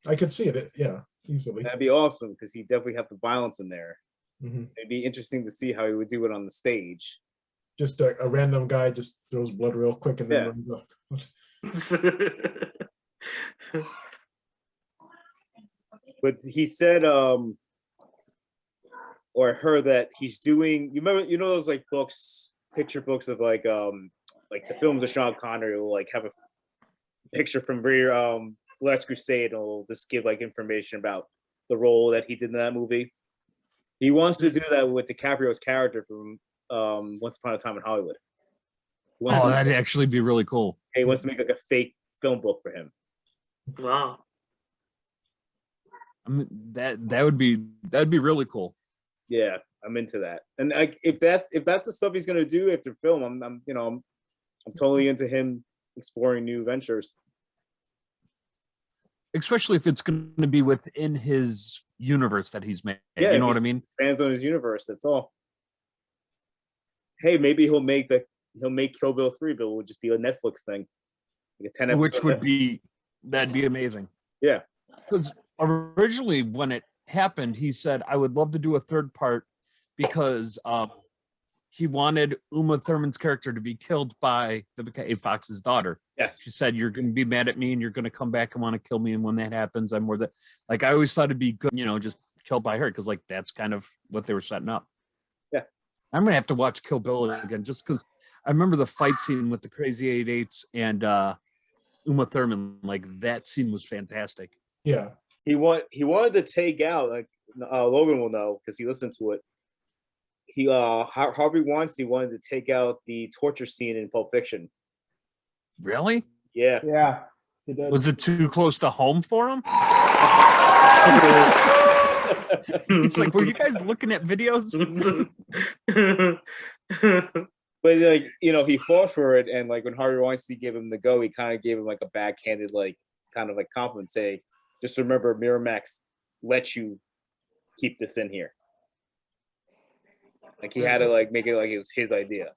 I could see it, yeah, easily. That'd be awesome because he definitely have the violence in there. Mm-hmm. It'd be interesting to see how he would do it on the stage. Just a random guy just throws blood real quick and then runs up. But he said, or I heard that he's doing. You remember, those like books, picture books of like the films of Sean Connery will like have a picture from Last Crusade, and it'll just give like information about the role that he did in that movie. He wants to do that with DiCaprio's character from Once Upon a Time in Hollywood. That'd actually be really cool. He wants to make like a fake film book for him. Wow. I mean, that'd be really cool. Yeah, I'm into that. And like if that's the stuff he's gonna do after film, I'm totally into him exploring new ventures. Especially if it's going to be within his universe that he's made. Yeah, you know what I mean? Fans on his universe. That's all. Hey, maybe he'll make Kill Bill 3, but it will just be a Netflix thing, like a 10 episode. Which that'd be amazing. Yeah, because originally when it happened, he said, "I would love to do a third part," because he wanted Uma Thurman's character to be killed by the Fox's daughter. Yes. She said, "You're going to be mad at me and you're going to come back and want to kill me. And when that happens, I'm more that." Like, I always thought it'd be good, just killed by her, because like that's kind of what they were setting up. Yeah. I'm going to have to watch Kill Bill again just because I remember the fight scene with the Crazy 8/8 and Uma Thurman. Like, that scene was fantastic. Yeah. He wanted to take out, like Logan will know because he listened to it. Harvey Weinstein wanted to take out the torture scene in Pulp Fiction. Really? Yeah. Yeah, he did. Was it too close to home for him? It's like, were you guys looking at videos? But like, he fought for it, and like when Harvey Weinstein gave him the go, he kind of gave him like a backhanded, like kind of like compliment, say, "Just remember, Miramax let you keep this in here." Like he had to like make it like it was his idea.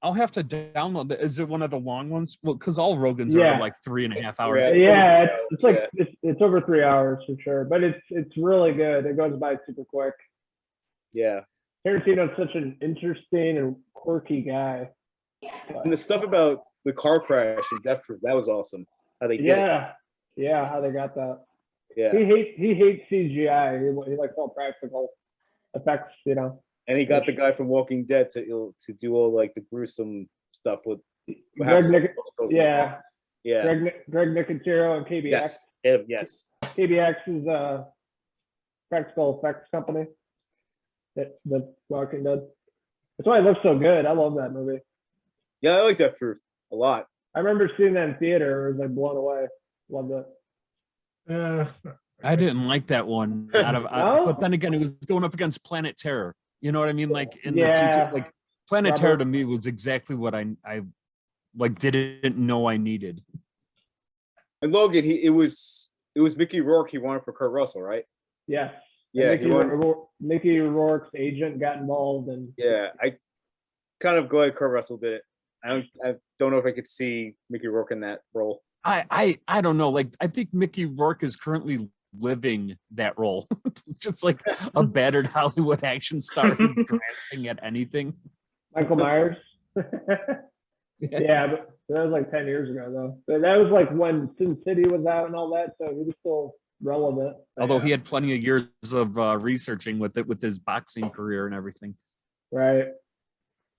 I'll have to download that. Is it one of the long ones? Well, because all Rogans are like 3.5 hours. Yeah, it's like it's over 3 hours for sure, but it's really good. It goes by super quick. Yeah. Tarantino's such an interesting and quirky guy. And the stuff about the car crash in Death Proof, that was awesome. How they did it. Yeah, how they got that. Yeah. He hates CGI. He likes all practical effects, And he got the guy from Walking Dead to do all like the gruesome stuff with Greg Yeah. Greg Nicotero and KBX. Yes. Him, yes. KBX is a practical effects company. The Walking Dead. That's why it looks so good. I love that movie. Yeah, I like Death Proof a lot. I remember seeing that in theater. I was like blown away. Loved it. I didn't like that one. But then again, it was going up against Planet Terror. You know what I mean? Like in the two, like Planet Terror to me was exactly what I like didn't know I needed. And Logan, it was Mickey Rourke he wanted for Kurt Russell, right? Yeah. Yeah. Mickey Rourke's agent got involved, and I kind of glad Kurt Russell did it. I don't know if I could see Mickey Rourke in that role. I don't know. Like, I think Mickey Rourke is currently living that role, just like a battered Hollywood action star who's grasping at anything. Michael Myers. Yeah, but that was like 10 years ago, though. But that was like when Sin City was out and all that, so he was still relevant. Although he had plenty of years of researching with his boxing career and everything. Right.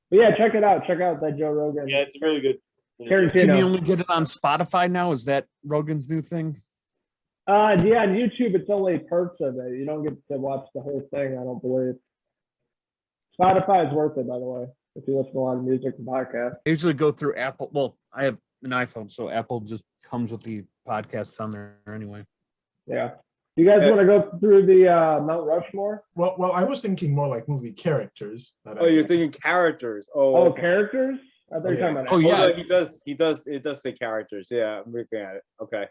But yeah, check it out. Check out that Joe Rogan. Yeah, it's really good. Tarantino. Can you only get it on Spotify now? Is that Rogan's new thing? Yeah, on YouTube, it's only parts of it. You don't get to watch the whole thing, I don't believe. Spotify is worth it, by the way, if you listen to a lot of music and podcasts. I usually go through Apple. Well, I have an iPhone, so Apple just comes with the podcasts on there anyway. Yeah. Do you guys want to go through the Mount Rushmore? Well, I was thinking more like movie characters. Oh, you're thinking characters. Oh, characters? I thought you were talking about. Oh, yeah. He does. It does say characters. Yeah, I'm looking at it. Okay.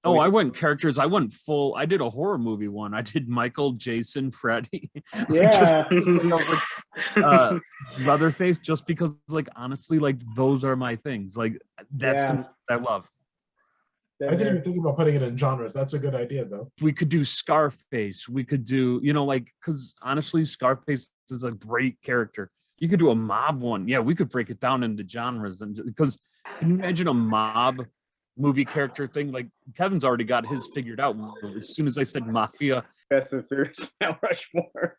Oh, I went characters. I went full. I did a horror movie one. I did Michael, Jason, Freddy. Yeah. Leatherface, just because, like, honestly, like, those are my things. Like, that's the movie I love. I didn't even think about putting it in genres. That's a good idea, though. We could do Scarface. We could do, because honestly, Scarface is a great character. You could do a mob one. Yeah, we could break it down into genres. And because can you imagine a mob movie character thing. Like Kevin's already got his figured out. As soon as I said mafia, Fast and Furious Mount Rushmore.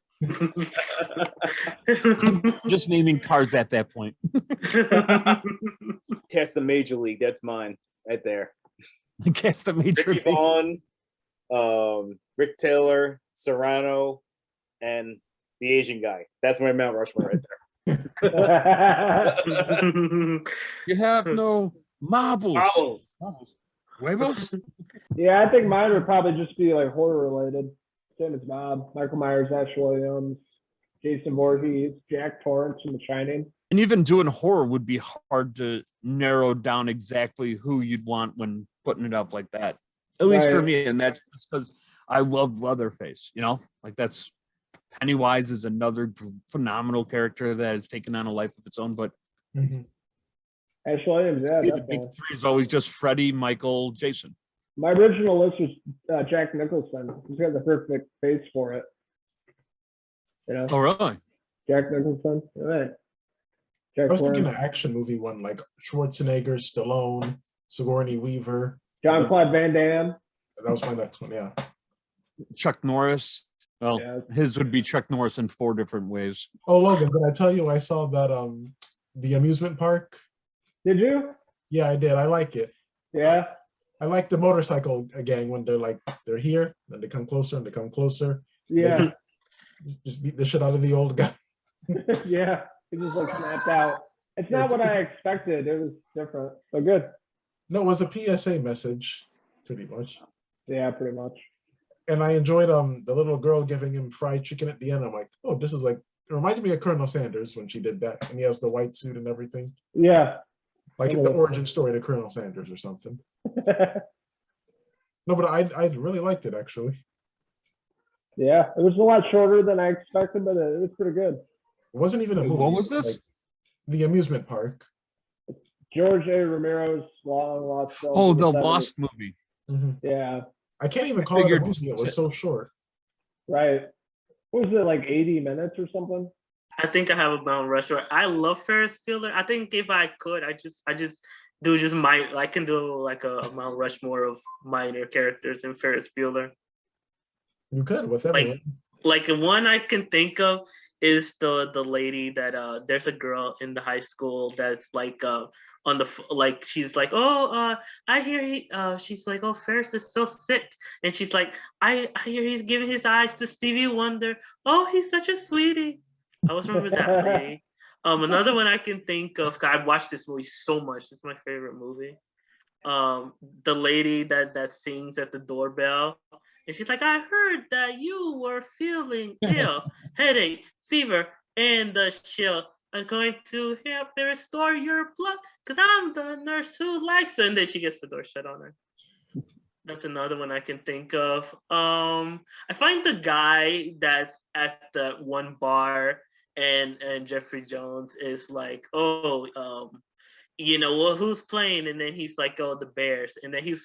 just naming cars at that point. Cast the Major League. That's mine right there. Cast a major Ricky Vaughn, Rick Taylor, Serrano, and the Asian guy. That's my Mount Rushmore right there. You have no marbles. Huevos? Yeah, I think mine would probably just be like horror related. Same as Bob. Michael Myers, Ash Williams, Jason Voorhees, Jack Torrance from The Shining. And even doing horror would be hard to narrow down exactly who you'd want when putting it up like that. At least for me, and that's because I love Leatherface. You know, like that's Pennywise is another phenomenal character that has taken on a life of its own. But Ash Williams, yeah, the big three is always just Freddy, Michael, Jason. My original list was Jack Nicholson. He's got the perfect face for it. You know? Oh, really? Jack Nicholson. All right. I was thinking an action movie one like Schwarzenegger, Stallone, Sigourney Weaver. Jean-Claude Van Damme. That was my next one, yeah. Chuck Norris. Well, his would be Chuck Norris in 4 different ways. Oh, Logan, did I tell you I saw that the amusement park? Did you? Yeah, I did. I like it. Yeah. I like the motorcycle gang when they're here, then they come closer and they come closer. Yeah. Just beat the shit out of the old guy. Yeah. He just like snapped out. It's not what I expected. It was different. So good. No, it was a PSA message, pretty much. Yeah, pretty much. And I enjoyed the little girl giving him fried chicken at the end. I'm like, oh, this is like, it reminded me of Colonel Sanders when she did that. And he has the white suit and everything. Yeah. Like the origin story to Colonel Sanders or something. No, but I really liked it, actually. Yeah, it was a lot shorter than I expected, but it was pretty good. It wasn't even a movie. What was this? Like the amusement park. George A. Romero's Long Lost Film. Oh, the Lost movie. Yeah. I can't even call it a movie. It was so short. Right. What was it, like 80 minutes or something? I think I have a Mount Rushmore. I love Ferris Bueller. I think if I could, I can do like a Mount Rushmore of minor characters in Ferris Bueller. You could with everyone. Like one I can think of is the lady that there's a girl in the high school that's like on the like she's like, oh I hear she's like, oh, Ferris is so sick, and she's like, I hear he's giving his eyes to Stevie Wonder. Oh, he's such a sweetie. I always remember that lady. Another one I can think of, I've watched this movie so much. It's my favorite movie. The lady that sings at the doorbell, and she's like, I heard that you were feeling ill, headache, fever, and the chill. I'm going to help restore your blood because I'm the nurse who likes it. And then she gets the door shut on her. That's another one I can think of. I find the guy that's at the one bar and Jeffrey Jones is like, oh, well, who's playing? And then he's like, oh, the Bears. And then he's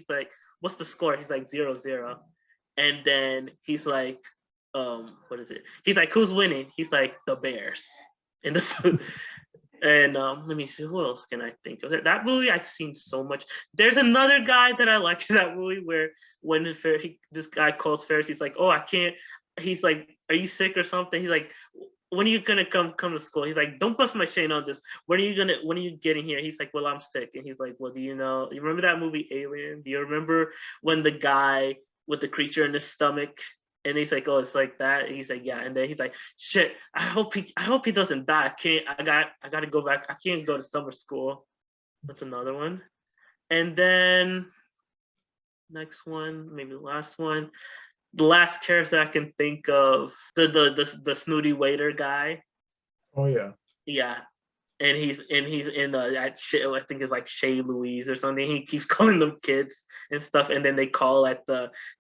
like, what's the score? He's like 0-0. And then he's like, what is it? He's like, who's winning? He's like, the Bears. And let me see, who else can I think of? That movie I've seen so much. There's another guy that I like in that movie where when this guy calls Ferris, he's like, oh, I can't. He's like, are you sick or something? He's like, when are you gonna come to school? He's like, don't bust my chain on this. When are you getting here? He's like, well, I'm sick. And he's like, well, you remember that movie Alien? Do you remember when the guy with the creature in his stomach? And he's like, oh, it's like that. And he's like, yeah. And then he's like, shit, I hope he doesn't die. I gotta go back. I can't go to summer school. That's another one. And then next one, maybe the last one. The last character I can think of, the snooty waiter guy. Oh yeah. Yeah. And he's in that shit, I think it's like Chez Louise or something. He keeps calling them kids and stuff, and then they call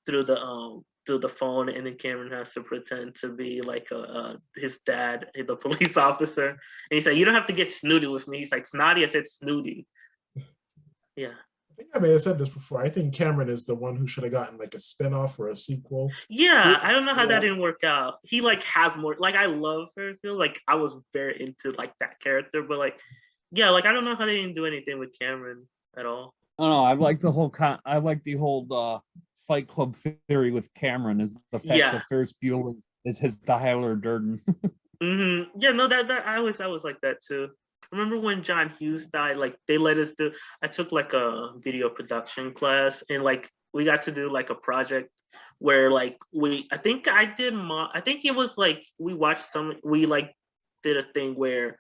through the phone, and then Cameron has to pretend to be like his dad, the police officer. And he's like, you don't have to get snooty with me. He's like, snotty, I said snooty. Yeah. I think I may have said this before. I think Cameron is the one who should have gotten like a spinoff or a sequel. Yeah, I don't know how that didn't work out. He like has more, like I love Ferris Bueller. Like I was very into like that character, but like, yeah, like I don't know how they didn't do anything with Cameron at all. No, I like the whole Fight Club theory with Cameron is the fact that Ferris Bueller is his Tyler Durden. Yeah, no, that I was like that too. Remember when John Hughes died? Like they let us do. I took like a video production class, and like we got to do like a project where like I think it was like we like did a thing where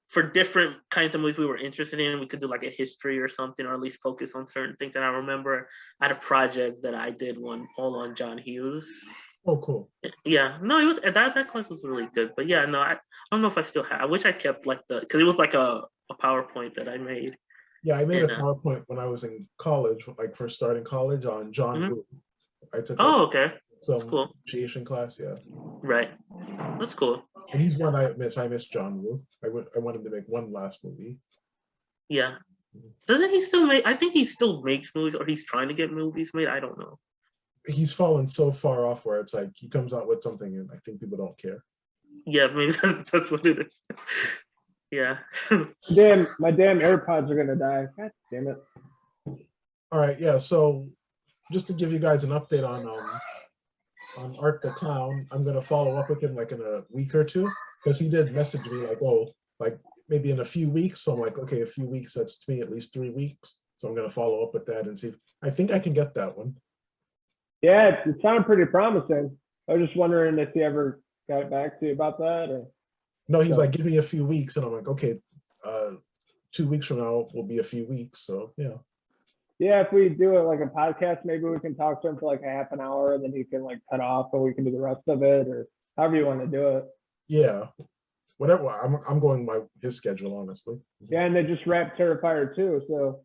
for different kinds of movies we were interested in, we could do like a history or something, or at least focus on certain things. And I remember I had a project that I did one all on John Hughes. Oh, cool. Yeah, no, it was that class was really good. But yeah, no, I don't know if I still have. I wish I kept like because it was like a PowerPoint that I made. Yeah, I made a PowerPoint when I was in college, like first starting college on John Woo. I took okay. That's some cool. appreciation class, yeah. Right. That's cool. And he's one I miss. I miss John Woo. I wanted to make one last movie. Yeah. Doesn't he still make? I think he still makes movies, or he's trying to get movies made. I don't know. He's fallen so far off where it's like he comes out with something and I think people don't care. Yeah, maybe that's what it is. Yeah. My damn AirPods are gonna die. God damn it. All right, yeah. So just to give you guys an update on Art the Clown, I'm gonna follow up with him like in a week or two because he did message me like, oh, like maybe in a few weeks. So I'm like, okay, a few weeks. That's to me at least 3 weeks. So I'm gonna follow up with that and see if I think I can get that one. Yeah, it sounded pretty promising. I was just wondering if he ever got back to you about that, or no, he's like, give me a few weeks, and I'm like, okay, 2 weeks from now will be a few weeks. So yeah. Yeah, if we do it like a podcast, maybe we can talk to him for like a half an hour, and then he can like cut off, and we can do the rest of it, or however you want to do it. Yeah, whatever. I'm going by his schedule, honestly. Yeah, and they just wrapped Terrifier too, so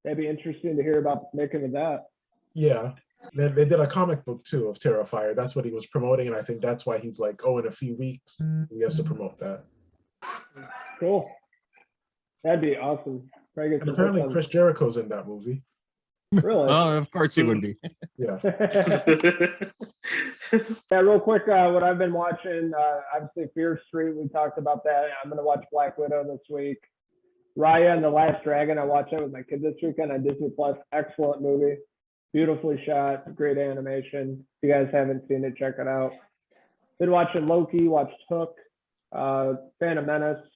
that'd be interesting to hear about the making of that. Yeah, they did a comic book too of Terrifier. That's what he was promoting, and I think that's why he's like, oh, in a few weeks he has to promote that. Cool. That'd be awesome. And apparently Chris Jericho's in that movie. Really? Oh, of course he would be. Yeah. Yeah, real quick, what I've been watching, obviously Fear Street, we talked about that. I'm going to watch Black Widow this week. Raya and the Last Dragon, I watched that with my kid this weekend on Disney Plus. Excellent movie. Beautifully shot, great animation. If you guys haven't seen it, check it out. Been watching Loki, watched Hook, Phantom Menace.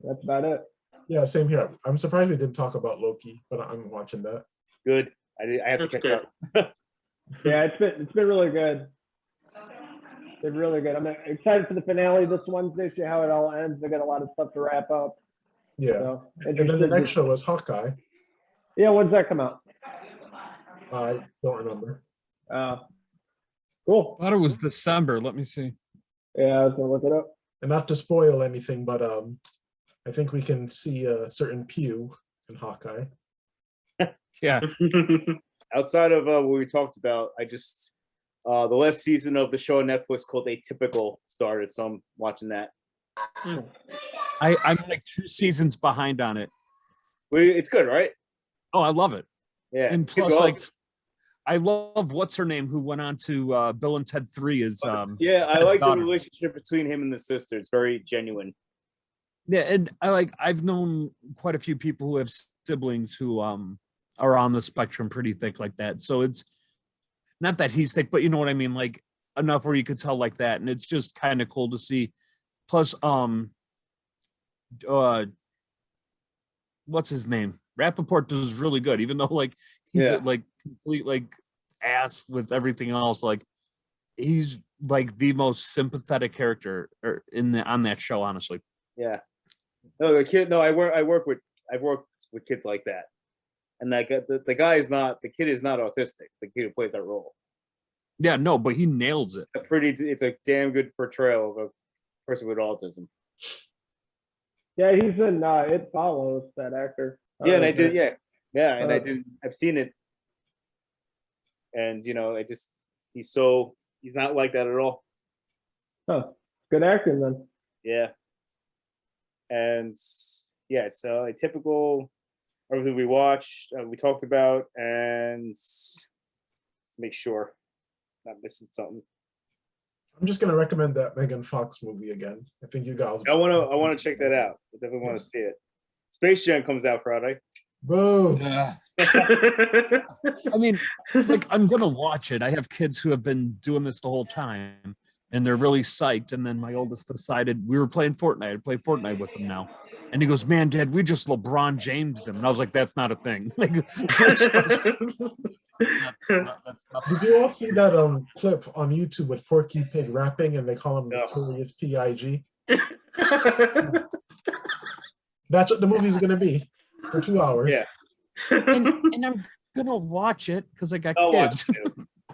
That's about it. Yeah, same here. I'm surprised we didn't talk about Loki, but I'm watching that. Good. I have to catch up. Yeah, it's been really good. It's been really good. I'm excited for the finale this Wednesday, see how it all ends. They got a lot of stuff to wrap up. Yeah. So, and then the next show is Hawkeye. Yeah, when's that come out? I don't remember. Cool. I thought it was December. Let me see. Yeah, I was gonna look it up. And not to spoil anything, but I think we can see a certain Pew in Hawkeye. Yeah. Outside of what we talked about, I just the last season of the show on Netflix called Atypical started, so I'm watching that. I'm like 2 seasons behind on it. Well, it's good, right? Oh, I love it. Yeah. And plus, like, I love what's her name who went on to Bill and Ted 3 is yeah, I Ted's like daughter. the relationship between him and the sister. It's very genuine. Yeah, and I've known quite a few people who have siblings who are on the spectrum pretty thick like that. So it's not that he's thick, but you know what I mean, like enough where you could tell like that, and it's just kind of cool to see. Plus, what's his name? Rappaport does really good, even though like he's like complete like ass with everything else. Like he's like the most sympathetic character on that show, honestly. Yeah. No, the kid. No, I've worked with kids like that, and that the kid is not autistic. The kid who plays that role. Yeah, no, but he nails it. It's a damn good portrayal of a person with autism. Yeah, he's in It Follows, that actor. Yeah, and I did. Yeah, and I did. I've seen it, and you know, he's not like that at all. Huh. Good acting then. Yeah. And yeah, so a typical everything we watched, we talked about, and let's make sure I'm not missing something. I'm just gonna recommend that Megan Fox movie again. I think you guys. I want to check that out. I definitely want to see it. Space Jam comes out Friday. Boo. I mean, like, I'm gonna watch it. I have kids who have been doing this the whole time, and they're really psyched. And then my oldest decided we were playing Fortnite. I play Fortnite with him now, and he goes, "Man, Dad, we just LeBron James them." And I was like, "That's not a thing." Like, that's Did you all see that clip on YouTube with Porky Pig rapping and they call him Notorious P.I.G.? That's what the movie's gonna be for 2 hours. Yeah. and I'm gonna watch it because I got I'll kids. watch it.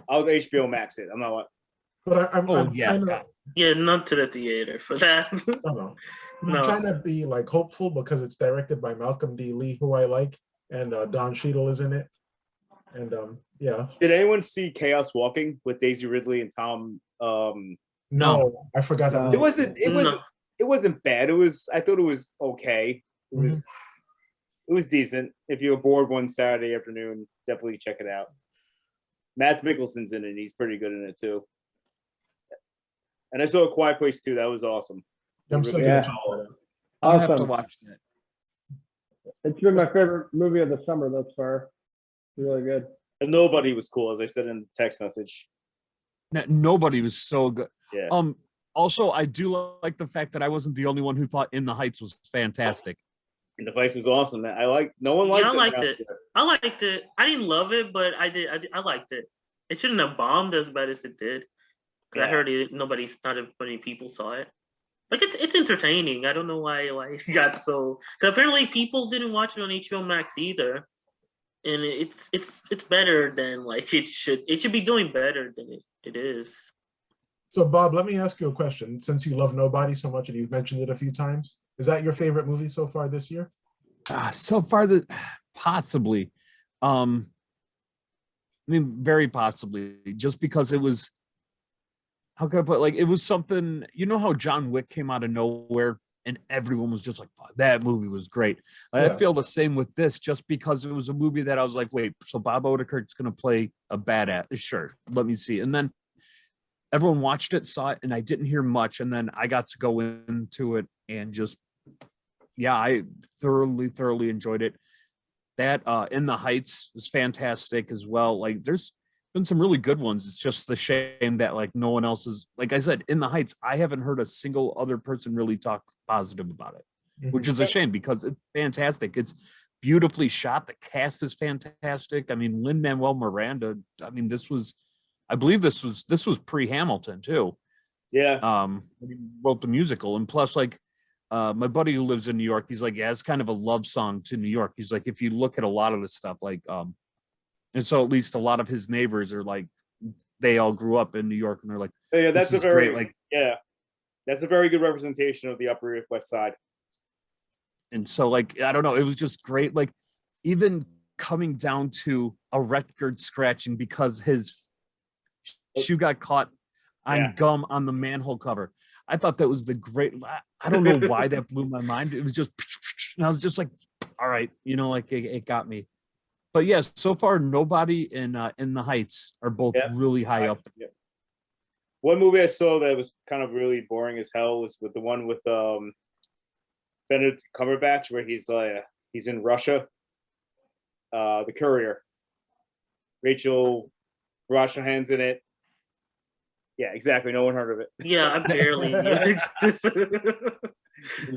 I'll HBO Max it. I'm not. But I'm kinda, yeah, not to the theater for that. I'm trying to be like hopeful because it's directed by Malcolm D. Lee, who I like, and Don Cheadle is in it. And yeah. Did anyone see Chaos Walking with Daisy Ridley and Tom? No, I forgot that. It wasn't bad. I thought it was okay. It was decent. If you're bored one Saturday afternoon, definitely check it out. Mads Mikkelsen's in it. He's pretty good in it too. And I saw A Quiet Place too. That was awesome. I'm still I'll have to watch that. It's been my favorite movie of the summer thus far. Really good. And Nobody was cool, as I said in the text message. Nobody was so good. Yeah. Also, I do like the fact that I wasn't the only one who thought In the Heights was fantastic. And the Vice was awesome. No one likes it. I liked it. I liked it. I didn't love it, but I did. I liked it. It shouldn't have bombed as bad as it did. Yeah. I heard it. Not many people saw it. Like it's entertaining. I don't know why it got so. Because apparently people didn't watch it on HBO Max either, and it's better than like it should. It should be doing better than it is. So Bob, let me ask you a question. Since you love Nobody so much and you've mentioned it a few times, is that your favorite movie so far this year? So far, possibly. I mean, very possibly, just because it was. How can I put, like, it was something, you know how John Wick came out of nowhere and everyone was just like, that movie was great. Yeah. I feel the same with this, just because it was a movie that I was like, wait, so Bob Odenkirk's going to play a badass? Sure, let me see. And then everyone watched it, saw it, and I didn't hear much. And then I got to go into it and just, I thoroughly enjoyed it. That In the Heights is fantastic as well. Like, there's been some really good ones. It's just the shame that like no one else is, like I said, In the Heights, I haven't heard a single other person really talk positive about it, which is a shame because it's fantastic. It's beautifully shot. The cast is fantastic. I mean, Lin-Manuel Miranda, I mean, I believe this was pre-Hamilton too. Yeah. He wrote the musical, and plus, like, my buddy who lives in New York, he's like, yeah, it's kind of a love song to New York. He's like, if you look at a lot of this stuff, like, and so at least a lot of his neighbors are like, they all grew up in New York, and they're like, yeah, that's a very great. Like, that's a very good representation of the Upper West Side. And so, like, I don't know, it was just great. Like, even coming down to a record scratching because his shoe got caught on gum on the manhole cover. I thought that was I don't know why that blew my mind. It was just, and I was just like, all right, like it got me. But yes, so far, Nobody and In the Heights are both really high up. Yeah. One movie I saw that was kind of really boring as hell was with the one with Benedict Cumberbatch, where he's in Russia. The Courier. Rachel Brosnahan's in it. Yeah, exactly. No one heard of it. Yeah, I barely. It's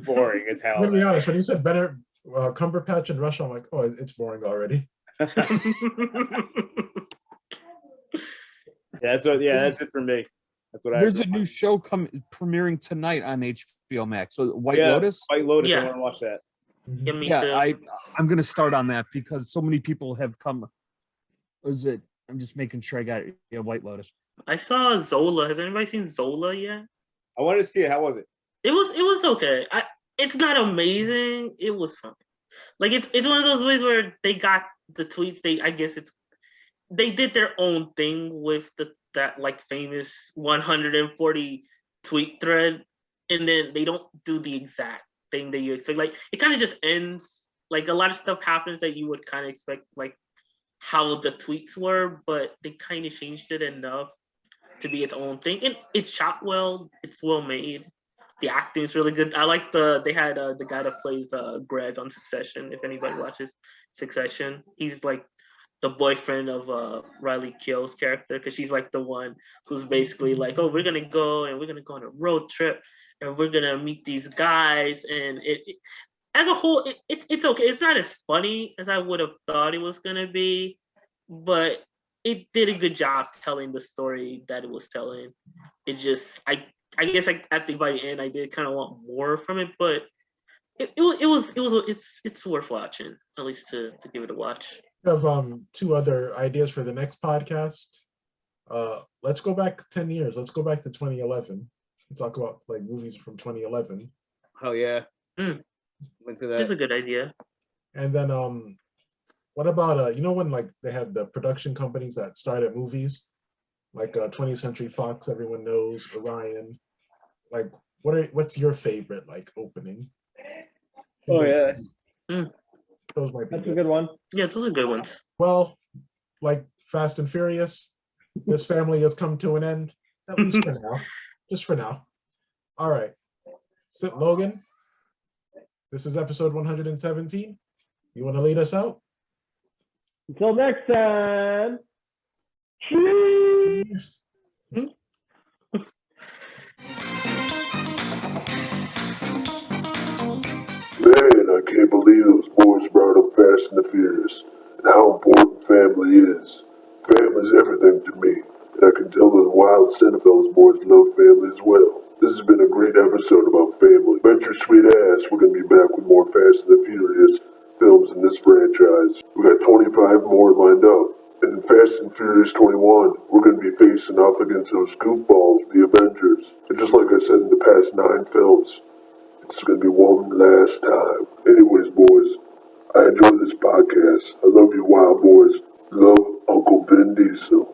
boring as hell. To be honest, when you said Benedict Cumberbatch in Russia, I'm like, oh, it's boring already. That's it for me. That's what There's a new show premiering tonight on HBO Max. So White Lotus. White Lotus. I want to watch that. Yeah, me too. I'm gonna start on that because so many people have come. Is it? I'm just making sure I got it. Yeah, White Lotus. I saw Zola. Has anybody seen Zola yet? I wanted to see it. How was it? It was okay. It's not amazing. It was fun. Like it's one of those ways where they got the tweets. They did their own thing with that like famous 140 tweet thread, and then they don't do the exact thing that you expect. Like it kind of just ends. Like a lot of stuff happens that you would kind of expect, like how the tweets were, but they kind of changed it enough to be its own thing. And it's shot well. It's well made. The acting is really good. I like they had the guy that plays Greg on Succession. If anybody watches, Succession. He's like the boyfriend of Riley Keough's character, because she's like the one who's basically like, oh, we're gonna go on a road trip and we're gonna meet these guys, and it as a whole, it's okay. It's not as funny as I would have thought it was gonna be, but it did a good job telling the story that it was telling. It just, I guess I think by the end I did kind of want more from it, but it's worth watching, at least to give it a watch. I have two other ideas for the next podcast. Let's go back 10 years. Let's go back to 2011 and talk about like movies from 2011. Oh yeah. Mm. Into that. That's a good idea. And then what about you know when like they had the production companies that started movies, like 20th Century Fox, everyone knows, Orion. Like what's your favorite like opening? Oh yeah. Those might be That's a good one. Yeah, those are good ones. Well, like Fast and Furious, this family has come to an end, at least for now. Just for now. All right. So, Logan, this is episode 117. You want to lead us out? Until next time. Cheers. Man, I can't believe those boys brought up Fast and the Furious and how important family is. Family's everything to me, and I can tell those wild CinePhellas boys love family as well. This has been a great episode about family. Bet your sweet ass we're going to be back with more Fast and the Furious films in this franchise. We got 25 more lined up. And in Fast and Furious 21, we're going to be facing off against those goofballs, the Avengers. And just like I said in the past 9 films, it's going to be one last time. Anyways, boys, I enjoy this podcast. I love you, wild boys. Love Uncle Vin Diesel.